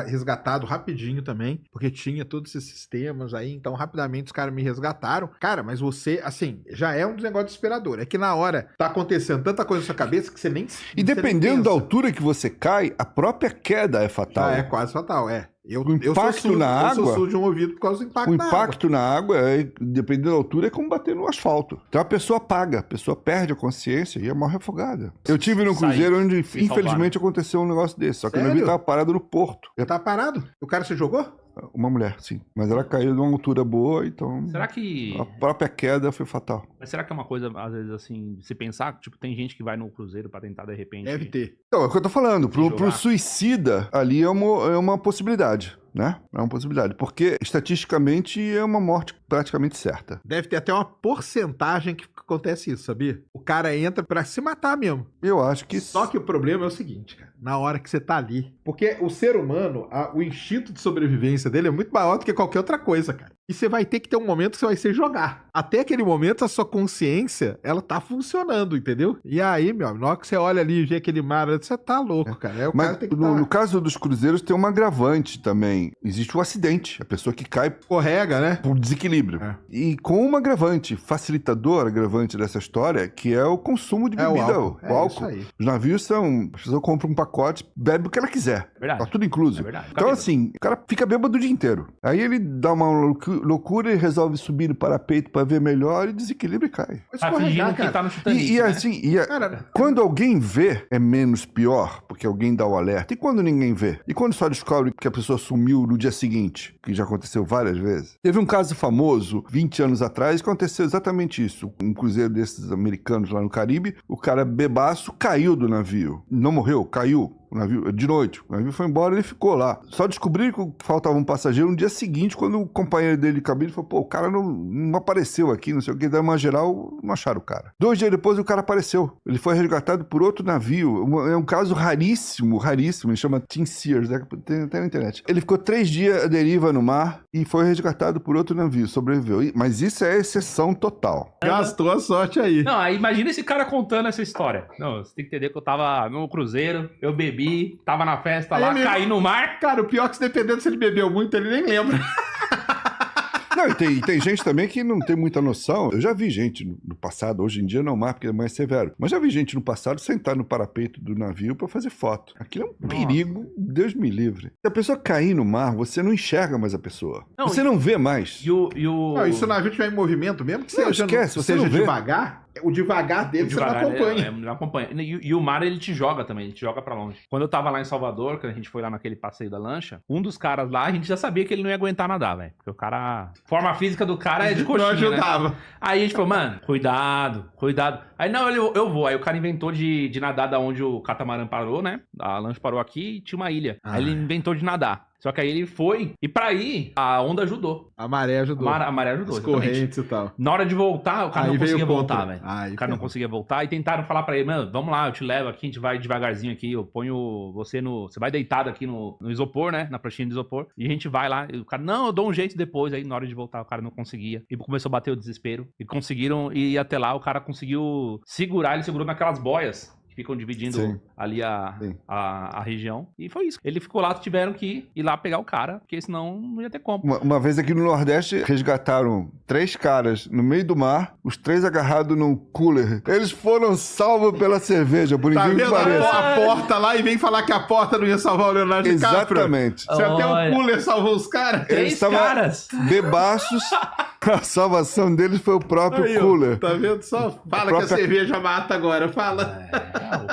resgatado rapidinho também, porque tinha todos esses sistemas aí, então rapidamente os caras me resgataram. Cara, mas você, assim, já é um negócio desesperador. É que na hora tá acontecendo tanta coisa na sua cabeça que você nem... E dependendo da altura que você cai, a própria queda é fatal. Já é quase fatal, O impacto na água... Eu sou surdo de um ouvido por causa do impacto na água. O impacto na água, dependendo da altura, é como bater no asfalto. Então a pessoa apaga, a pessoa perde a consciência e morre afogada. Eu tive num cruzeiro onde, infelizmente, aconteceu um negócio desse. Só que o navio tava parado no porto. Tá parado? O cara se jogou? Uma mulher, sim. Mas ela caiu de uma altura boa, então... Será que... A própria queda foi fatal. Mas será que é uma coisa, às vezes, assim, de se pensar? Tipo, tem gente que vai no cruzeiro pra tentar, de repente... Deve ter. Então, é o que eu tô falando. Pro suicida, ali é uma possibilidade, né? É uma possibilidade. Porque, estatisticamente, é uma morte praticamente certa. Deve ter até uma porcentagem que acontece isso, sabia? O cara entra pra se matar mesmo. Eu acho que... Só que o problema é o seguinte, cara. Na hora que você tá ali. Porque o ser humano, o instinto de sobrevivência dele é muito maior do que qualquer outra coisa, cara. E você vai ter que ter um momento que você vai se jogar. Até aquele momento, a sua consciência, ela tá funcionando, entendeu? E aí, meu, na hora que você olha ali e vê aquele mar, você tá louco, cara. Mas cara tem que no caso dos cruzeiros tem um agravante também. Existe o acidente. A pessoa que cai... Escorrega, né? Por desequilíbrio. desequilíbrio. E com um agravante, facilitador agravante dessa história, que é o consumo de bebida, o álcool. Isso aí. Os navios são... A pessoa compra um pacote, bebe o que ela quiser. Verdade. Tá tudo incluso. É verdade. Então, assim, o cara fica bêbado o dia inteiro. Aí ele dá uma loucura e resolve subir no parapeito pra ver melhor e desequilibra e cai. Tá fingindo que tá no Titanic, né? Assim, quando alguém vê, é menos pior, porque alguém dá o alerta. E quando ninguém vê? E quando só descobre que a pessoa sumiu no dia seguinte? Que já aconteceu várias vezes. Teve um caso famoso, 20 anos atrás, que aconteceu exatamente isso. Um cruzeiro desses americanos lá no Caribe, o cara bebaço caiu do navio. Não morreu, caiu. O navio, de noite, o navio foi embora e ele ficou lá. Só descobriram que faltava um passageiro no dia seguinte, quando o companheiro dele de cabine falou, pô, o cara não apareceu aqui, não sei o que, daí uma geral, não acharam o cara. 2 dias depois o cara apareceu. Ele foi resgatado por outro navio. É um caso raríssimo, ele chama Tim Sears, né? Tem até na internet. Ele ficou 3 dias à deriva no mar e foi resgatado por outro navio, sobreviveu. Mas isso é exceção total. Gastou a sorte aí. Não, aí imagina esse cara contando essa história. Não, você tem que entender que eu tava no cruzeiro, eu bebi, tava na festa lá, caí no mar. Cara, o pior é que dependendo se ele bebeu muito, ele nem lembra. Não, e tem gente também que não tem muita noção. Eu já vi gente no passado, hoje em dia não mais, porque é mais severo. Mas já vi gente no passado sentar no parapeito do navio pra fazer foto. Aquilo é um perigo, Deus me livre. Se a pessoa cair no mar, você não enxerga mais a pessoa. Não, você não vê mais. Não, e se o navio estiver em movimento, mesmo que seja, seja devagar, o devagar dele você não acompanha. Não acompanha. E o mar, ele te joga também, ele te joga pra longe. Quando eu tava lá em Salvador, que a gente foi lá naquele passeio da lancha, um dos caras lá, a gente já sabia que ele não ia aguentar nadar, velho. Porque o cara... Forma física do cara é de coxinha, não ajudava. Né? Aí a gente falou, mano, cuidado. Aí, não, eu vou. Aí o cara inventou de nadar da onde o catamarã parou, né? A lancha parou aqui e tinha uma ilha. Aí ele inventou de nadar. Só que aí ele foi, e pra ir, a onda ajudou. A maré ajudou. A maré ajudou, as correntes e tal. Na hora de voltar, o cara não conseguia voltar, velho. O cara não conseguia voltar, e tentaram falar pra ele, mano, vamos lá, eu te levo aqui, a gente vai devagarzinho aqui, eu ponho você no... Você vai deitado aqui no isopor, né, na pranchinha de isopor, e a gente vai lá, e o cara, não, eu dou um jeito depois, aí na hora de voltar o cara não conseguia, e começou a bater o desespero, e conseguiram ir até lá, o cara conseguiu segurar, ele segurou naquelas boias, que ficam dividindo ali a região. E foi isso. Ele ficou lá, tiveram que ir lá pegar o cara, porque senão não ia ter como. Uma vez aqui no Nordeste, resgataram 3 caras no meio do mar, os 3 agarrados num cooler. Eles foram salvos pela cerveja, por incrível que pareça. A porta lá e vem falar que a porta não ia salvar o Leonardo DiCaprio. Exatamente. Se até o cooler salvou os caras. 3 caras. Bebaços. A salvação deles foi o próprio cooler. Tá vendo só? Fala que a cerveja mata agora, fala.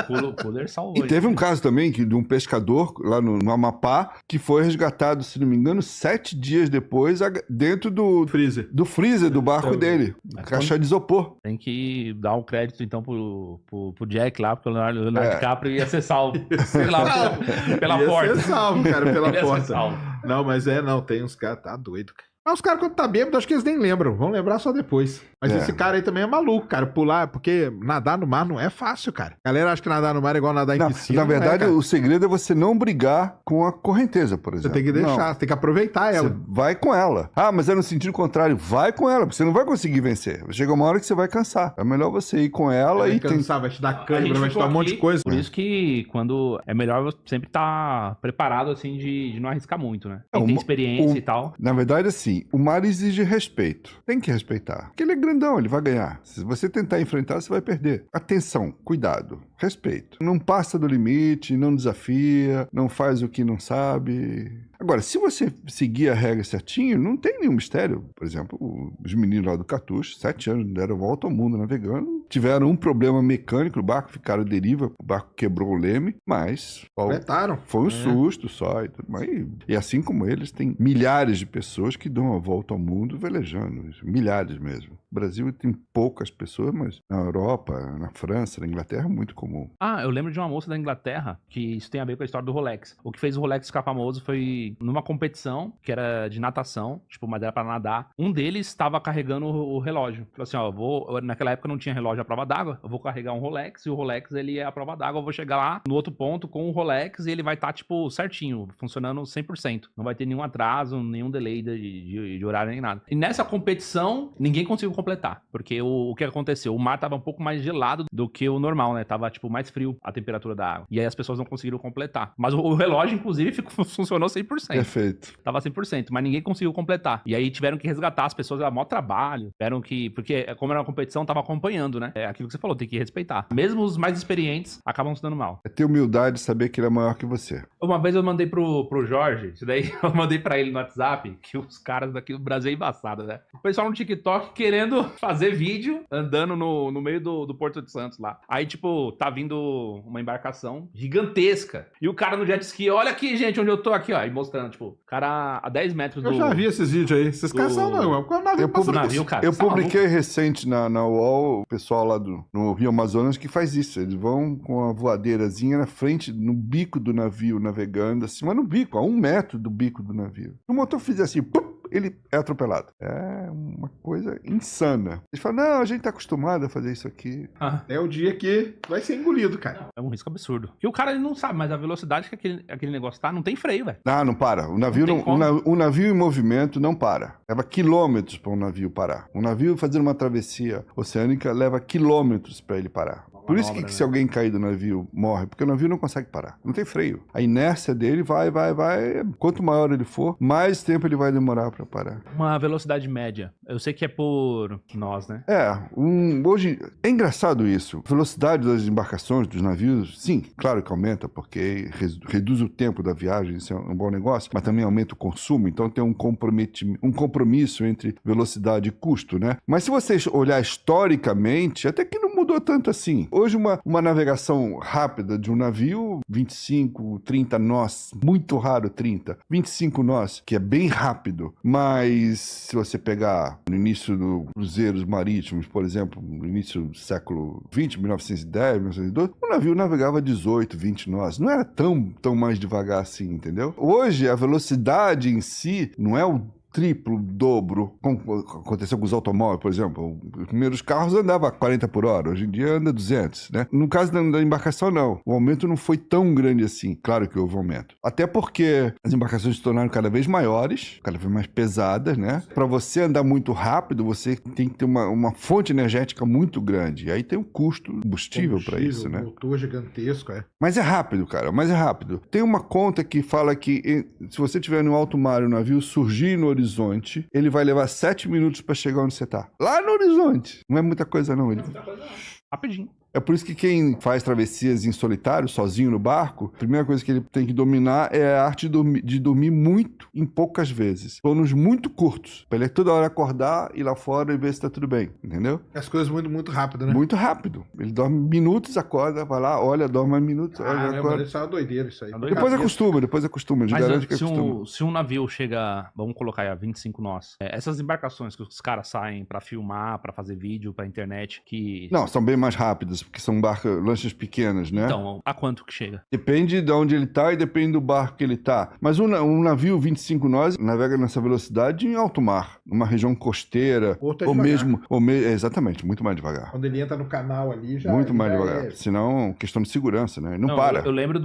O cooler salvou. E teve um caso também de um pescador lá no Amapá que foi resgatado, se não me engano, 7 dias depois dentro do freezer do barco dele. Caixa de isopor. Tem que dar um crédito então pro Jack lá, porque o Leonardo DiCaprio ia ser salvo. Sei lá, pela porta. Ia ser salvo, cara, pela porta. Não, mas tem uns caras, tá doido, cara. Mas os caras, quando tá bêbado, acho que eles nem lembram. Vão lembrar só depois. Mas esse cara aí também é maluco, cara. Pular, porque nadar no mar não é fácil, cara. A galera acha que nadar no mar é igual nadar em piscina. Na verdade, o segredo é você não brigar com a correnteza, por exemplo. Você tem que deixar, você tem que aproveitar ela. Você vai com ela. Ah, mas é no sentido contrário. Vai com ela, porque você não vai conseguir vencer. Chega uma hora que você vai cansar. É melhor você ir com ela vai cansar, vai te dar câimbra, vai te dar um monte de coisa. Por isso que quando é melhor você sempre estar preparado, assim, de não arriscar muito, né? Quem tem experiência e tal. Na verdade, assim, o mar exige respeito. Tem que respeitar. Porque ele é grandão, ele vai ganhar. Se você tentar enfrentar, você vai perder. Atenção, cuidado, respeito. Não passa do limite, não desafia, não faz o que não sabe. Agora, se você seguir a regra certinho, não tem nenhum mistério. Por exemplo, os meninos lá do Catucho, 7 anos, deram volta ao mundo navegando, tiveram um problema mecânico no barco, ficaram à deriva, o barco quebrou o leme, mas foi um susto só. E tudo mais. E assim como eles, tem milhares de pessoas que dão a volta ao mundo velejando, milhares mesmo. O Brasil tem poucas pessoas, mas na Europa, na França, na Inglaterra é muito comum. Eu lembro de uma moça da Inglaterra, que isso tem a ver com a história do Rolex. O que fez o Rolex ficar famoso foi numa competição, que era de natação, mas era pra nadar. Um deles estava carregando o relógio. Falou assim, naquela época não tinha relógio à prova d'água, eu vou carregar um Rolex, e o Rolex, ele é a prova d'água, eu vou chegar lá no outro ponto com o Rolex, e ele vai estar, certinho, funcionando 100%. Não vai ter nenhum atraso, nenhum delay de horário, nem nada. E nessa competição, ninguém conseguiu completar. Porque o que aconteceu? O mar tava um pouco mais gelado do que o normal, né? Tava, tipo, mais frio a temperatura da água. E aí as pessoas não conseguiram completar. Mas o relógio, inclusive, funcionou 100%. Perfeito. Tava 100%, mas ninguém conseguiu completar. E aí tiveram que resgatar as pessoas, era maior trabalho. Tiveram que... Porque como era uma competição, tava acompanhando, né? É aquilo que você falou, tem que respeitar. Mesmo os mais experientes acabam se dando mal. É ter humildade de saber que ele é maior que você. Uma vez eu mandei pro Jorge, isso daí eu mandei pra ele no WhatsApp, que os caras daqui do Brasil é embaçado, né? O pessoal no TikTok querendo fazer vídeo andando no meio do Porto de Santos lá. Aí, tipo, tá vindo uma embarcação gigantesca. E o cara no jet ski, olha aqui, gente, onde eu tô aqui, ó. E mostrando, tipo, o cara a 10 metros do... Eu já vi esses vídeos aí. Esses caras são não. Qual é o navio cara? Eu publiquei recente na UOL, o pessoal lá no Rio Amazonas que faz isso. Eles vão com a voadeirazinha na frente, no bico do navio, navegando assim, mas no bico, a 1 metro do bico do navio. O motor fizer assim, pum, ele é atropelado. É uma coisa insana. Eles falam, não, a gente tá acostumado a fazer isso aqui. É o dia que vai ser engolido, cara. É um risco absurdo. E o cara, ele não sabe, mas a velocidade que aquele negócio tá, não tem freio, velho. Ah, não para. O navio, o navio em movimento não para. Leva quilômetros para um navio parar. Um navio fazendo uma travessia oceânica leva quilômetros para ele parar. Por isso que se alguém cair do navio, morre. Porque o navio não consegue parar. Não tem freio. A inércia dele vai. Quanto maior ele for, mais tempo ele vai demorar para parar. Uma velocidade média. Eu sei que é por nós, né? Hoje é engraçado isso. A velocidade das embarcações, dos navios, sim, claro que aumenta, porque reduz o tempo da viagem, isso é um bom negócio, mas também aumenta o consumo, então tem um compromisso entre velocidade e custo, né? Mas se você olhar historicamente, até que não mudou tanto assim. Hoje uma navegação rápida de um navio, 25, 30 nós, muito raro 30, 25 nós, que é bem rápido, mas se você pegar no início dos cruzeiros marítimos, por exemplo, no início do século 20, 1910, 1912, o navio navegava 18, 20 nós, não era tão mais devagar assim, entendeu? Hoje a velocidade em si não é o triplo, dobro, como aconteceu com os automóveis, por exemplo. Os primeiros carros andavam a 40 por hora, hoje em dia anda 200, né? No caso da embarcação, não. O aumento não foi tão grande assim. Claro que houve aumento. Até porque as embarcações se tornaram cada vez maiores, cada vez mais pesadas, né? Para você andar muito rápido, você tem que ter uma fonte energética muito grande. E aí tem um custo combustível para isso, né? Motor gigantesco, Mas é rápido, cara, mas é rápido. Tem uma conta que fala que se você estiver no alto mar e o navio surgir no horizonte, ele vai levar 7 minutos para chegar onde você tá. Lá no horizonte. Não é muita coisa, não. Rapidinho. É por isso que quem faz travessias em solitário, sozinho no barco, a primeira coisa que ele tem que dominar é a arte de dormir muito em poucas vezes. Planos muito curtos. Pra ele toda hora acordar, ir lá fora e ver se tá tudo bem. Entendeu? As coisas muito, muito rápido, né? Muito rápido. Ele dorme minutos, acorda, vai lá, olha, dorme mais minutos, olha, acorda. Isso é uma doideira isso aí. Depois acostuma. Mas se um navio chega, vamos colocar aí, a 25 nós, essas embarcações que os caras saem pra filmar, pra fazer vídeo, pra internet, que... Não, são bem mais rápidas, porque são lanchas pequenas, né? Então, a quanto que chega? Depende de onde ele tá e depende do barco que ele tá. Mas um navio 25 nós navega nessa velocidade em alto mar, numa região costeira, exatamente, muito mais devagar. Quando ele entra no canal ali, já... Muito mais devagar. Senão, questão de segurança, né? Não para. Eu lembro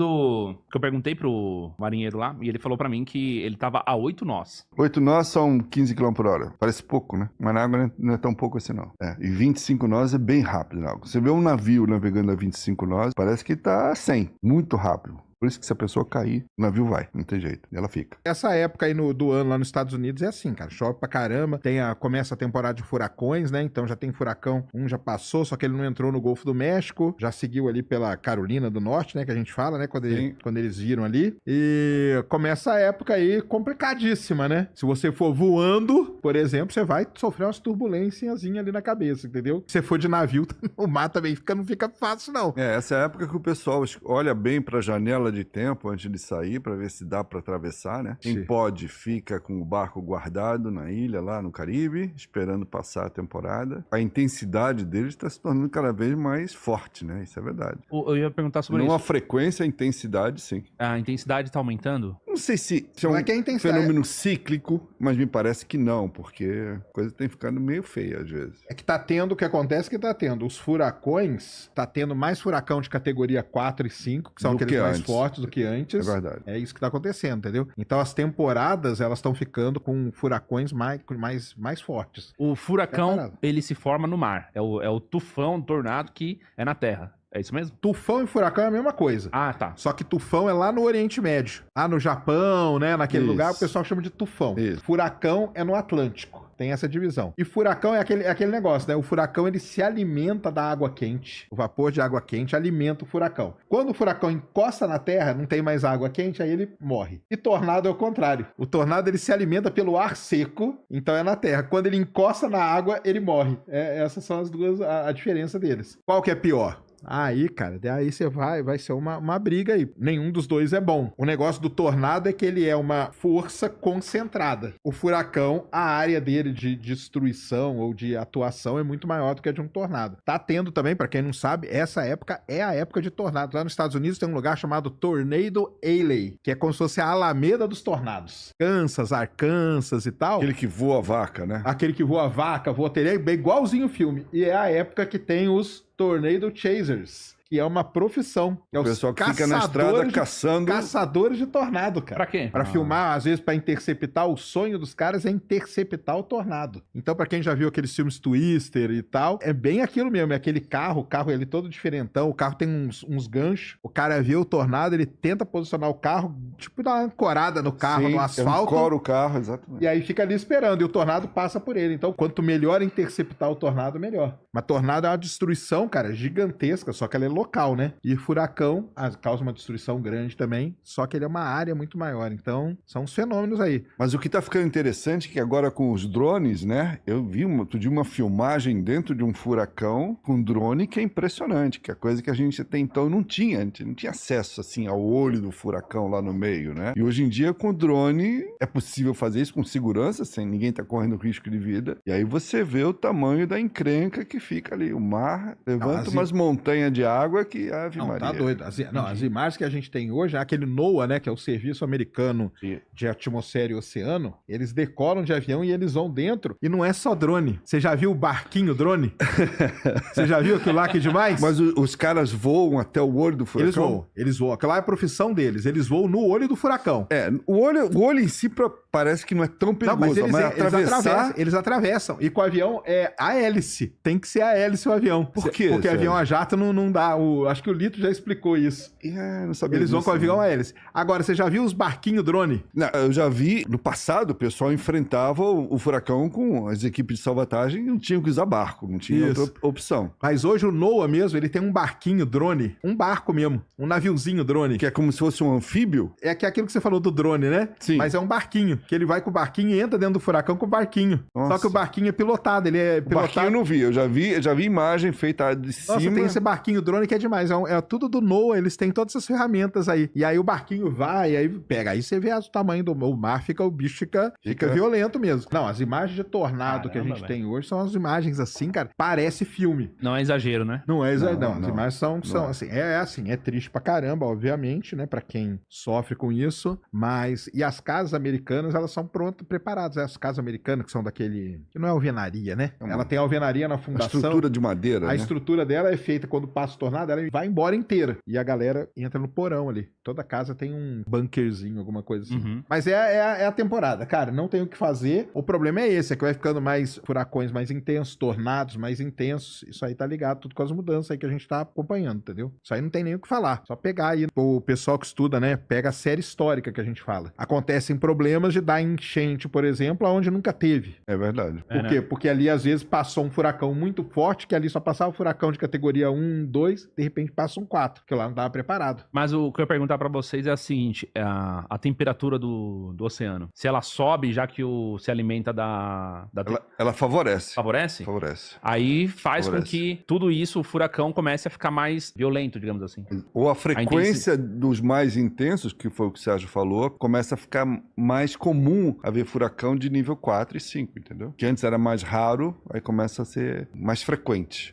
que eu perguntei pro marinheiro lá, e ele falou pra mim que ele tava a 8 nós. 8 nós são 15 km por hora. Parece pouco, né? Mas na água não é tão pouco assim, não. E 25 nós é bem rápido na água. Você vê um navio navegando a 25 nós, parece que tá a 100. Muito rápido. Por isso que se a pessoa cair, o navio vai, não tem jeito, ela fica. Essa época aí do ano lá nos Estados Unidos é assim, cara, chove pra caramba, começa a temporada de furacões, né, então já tem furacão, já passou, só que ele não entrou no Golfo do México, já seguiu ali pela Carolina do Norte, né, que a gente fala, né, quando eles viram ali, e começa a época aí complicadíssima, né, se você for voando, por exemplo, você vai sofrer umas turbulênciazinhas ali na cabeça, entendeu? Se você for de navio, o mar também não fica fácil, não. Essa é a época que o pessoal olha bem pra janela de tempo antes de sair para ver se dá para atravessar, né? Quem pode fica com o barco guardado na ilha lá no Caribe, esperando passar a temporada. A intensidade deles está se tornando cada vez mais forte, né? Isso é verdade. Eu ia perguntar sobre isso. Não a frequência, a intensidade, sim. A intensidade está aumentando? Não sei se é Não um é que a intensidade- fenômeno cíclico, mas me parece que não, porque a coisa tem ficado meio feia às vezes. É que tá tendo, o que acontece é que tá tendo os furacões, tá tendo mais furacão de categoria 4 e 5, que são Do aqueles que mais antes. fortes do que antes. É verdade. É isso que tá acontecendo, entendeu? Então as temporadas, elas estão ficando com furacões mais fortes. O furacão, Preparado. ele se forma no mar. É o tufão, tornado que é na terra. É isso mesmo? Tufão e furacão é a mesma coisa. Ah, tá. Só que tufão é lá no Oriente Médio. Ah, no Japão, né? Naquele Isso. lugar o pessoal chama de tufão. Isso. Furacão é no Atlântico. Tem essa divisão. E furacão é aquele negócio, né? O furacão, ele se alimenta da água quente. O vapor de água quente alimenta o furacão. Quando o furacão encosta na terra, não tem mais água quente, aí ele morre. E tornado é o contrário. O tornado, ele se alimenta pelo ar seco, então é na terra. Quando ele encosta na água, ele morre. Essas são as duas, a diferença deles. Qual que é pior? Aí, cara, daí você vai ser uma briga aí. Nenhum dos dois é bom. O negócio do tornado é que ele é uma força concentrada. O furacão, a área dele de destruição ou de atuação é muito maior do que a de um tornado. Tá tendo também, pra quem não sabe, essa época é a época de tornado. Lá nos Estados Unidos tem um lugar chamado Tornado Alley, que é como se fosse a Alameda dos tornados. Kansas, Arkansas e tal. Aquele que voa a vaca, né? Aquele que voa vaca, voa telha, bem igualzinho o filme. E é a época que tem os Tornado Chasers, que é uma profissão. É O os pessoal que fica na estrada caçadores de- caçando. Caçadores de tornado, cara. Pra quê? Pra filmar, às vezes, pra interceptar, o sonho dos caras é interceptar o tornado. Então, pra quem já viu aqueles filmes Twister e tal, é bem aquilo mesmo, é aquele carro, o carro ele todo diferentão, o carro tem uns ganchos, o cara vê o tornado, ele tenta posicionar o carro, tipo dar uma ancorada no carro, Sim, no asfalto, ancora o carro, exatamente. e aí fica ali esperando, e o tornado passa por ele. Então, quanto melhor interceptar o tornado, melhor. Mas tornado é uma destruição, cara, gigantesca, só que ela é local, né? E furacão causa uma destruição grande também, só que ele é uma área muito maior. Então, são os fenômenos aí. Mas o que tá ficando interessante é que agora com os drones, né? Eu vi outro dia uma filmagem dentro de um furacão com drone que é impressionante, que é coisa que a gente até então não tinha. A gente não tinha acesso, assim, ao olho do furacão lá no meio, né? E hoje em dia, com o drone, é possível fazer isso com segurança, sem ninguém tá correndo risco de vida. E aí você vê o tamanho da encrenca que fica ali. O mar levanta umas montanhas de água que Ave Não, Maria. tá doido. As imagens que a gente tem hoje, aquele NOAA, né, que é o Serviço Americano Sim. de Atmosfera e Oceano, eles decolam de avião e eles vão dentro. E não é só drone. Você já viu o barquinho drone? Você já viu aquilo lá que é demais? Mas os caras voam até o olho do furacão? Eles voam. Aquela é a profissão deles. Eles voam no olho do furacão. É, o olho em si parece que não é tão Não, perigoso, mas mas atravessar... eles atravessam. E com o avião é a hélice. Tem que ser a hélice o avião. Por quê, Porque sério? avião a jato não dá. Acho que o Lito já explicou isso. É, não sabia Eles vão disso, com o avião não. a hélice. Agora, você já viu os barquinhos drone? Não, eu já vi, no passado, o pessoal enfrentava o furacão com as equipes de salvatagem e não tinham que usar barco, não tinha Isso. outra opção. Mas hoje o NOAA mesmo, ele tem um barquinho drone. Um barco mesmo. Um naviozinho drone. Que é como se fosse um anfíbio. É que é aquilo que você falou do drone, né? Sim. Mas é um barquinho. Que ele vai com o barquinho e entra dentro do furacão com o barquinho. Nossa. Só que o barquinho é pilotado. Ele é O barquinho eu pilotado. não vi, eu já vi imagem feita de Nossa, cima. tem esse barquinho drone que é demais. É tudo do NOAA, eles têm todas essas ferramentas aí. E aí o barquinho vai, aí pega. Aí você vê o tamanho do mar, o bicho fica violento mesmo. Não, as imagens de tornado que a Caramba, gente velho. tem hoje são as imagens assim, cara. Parece filme. Não é exagero, né? Não é exato, Não, não. As não. imagens são Não. assim, assim, é triste pra caramba, obviamente, né, pra quem sofre com isso, mas e as casas americanas, elas são prontas, preparadas, as casas americanas que são daquele, que não é alvenaria, né? É uma- Ela tem alvenaria na A fundação. estrutura de madeira, A né? estrutura dela é feita quando passa o tornado, ela vai embora inteira. E a galera entra no porão ali. Toda casa tem um bunkerzinho, alguma coisa assim. Uhum. Mas é a temporada, cara. Não tem o que fazer. O problema é esse, é que vai ficando mais furacões mais intensos, tornados mais intensos. Isso aí tá ligado tudo com as mudanças aí que a gente tá acompanhando, entendeu? Isso aí não tem nem o que falar. Só pegar aí. O pessoal que estuda, né? Pega a série histórica que a gente fala. Acontecem problemas de dar enchente, por exemplo, aonde nunca teve. É verdade. É, Por quê? né? Porque ali, às vezes, passou um furacão muito forte, que ali só passava um furacão de categoria 1, 2, de repente passa um 4, que lá não estava preparado. Mas o que eu ia perguntar pra vocês é o seguinte: a temperatura do oceano, se ela sobe, já que se alimenta da Ela favorece. favorece? Favorece. Aí faz Favorece. com que tudo isso, o furacão, comece a ficar mais violento, digamos assim. Ou a frequência dos mais intensos, que foi o que o Sérgio falou, começa a ficar mais comum haver furacão de nível 4 e 5, entendeu? Que antes era mais raro, aí começa a ser mais frequente.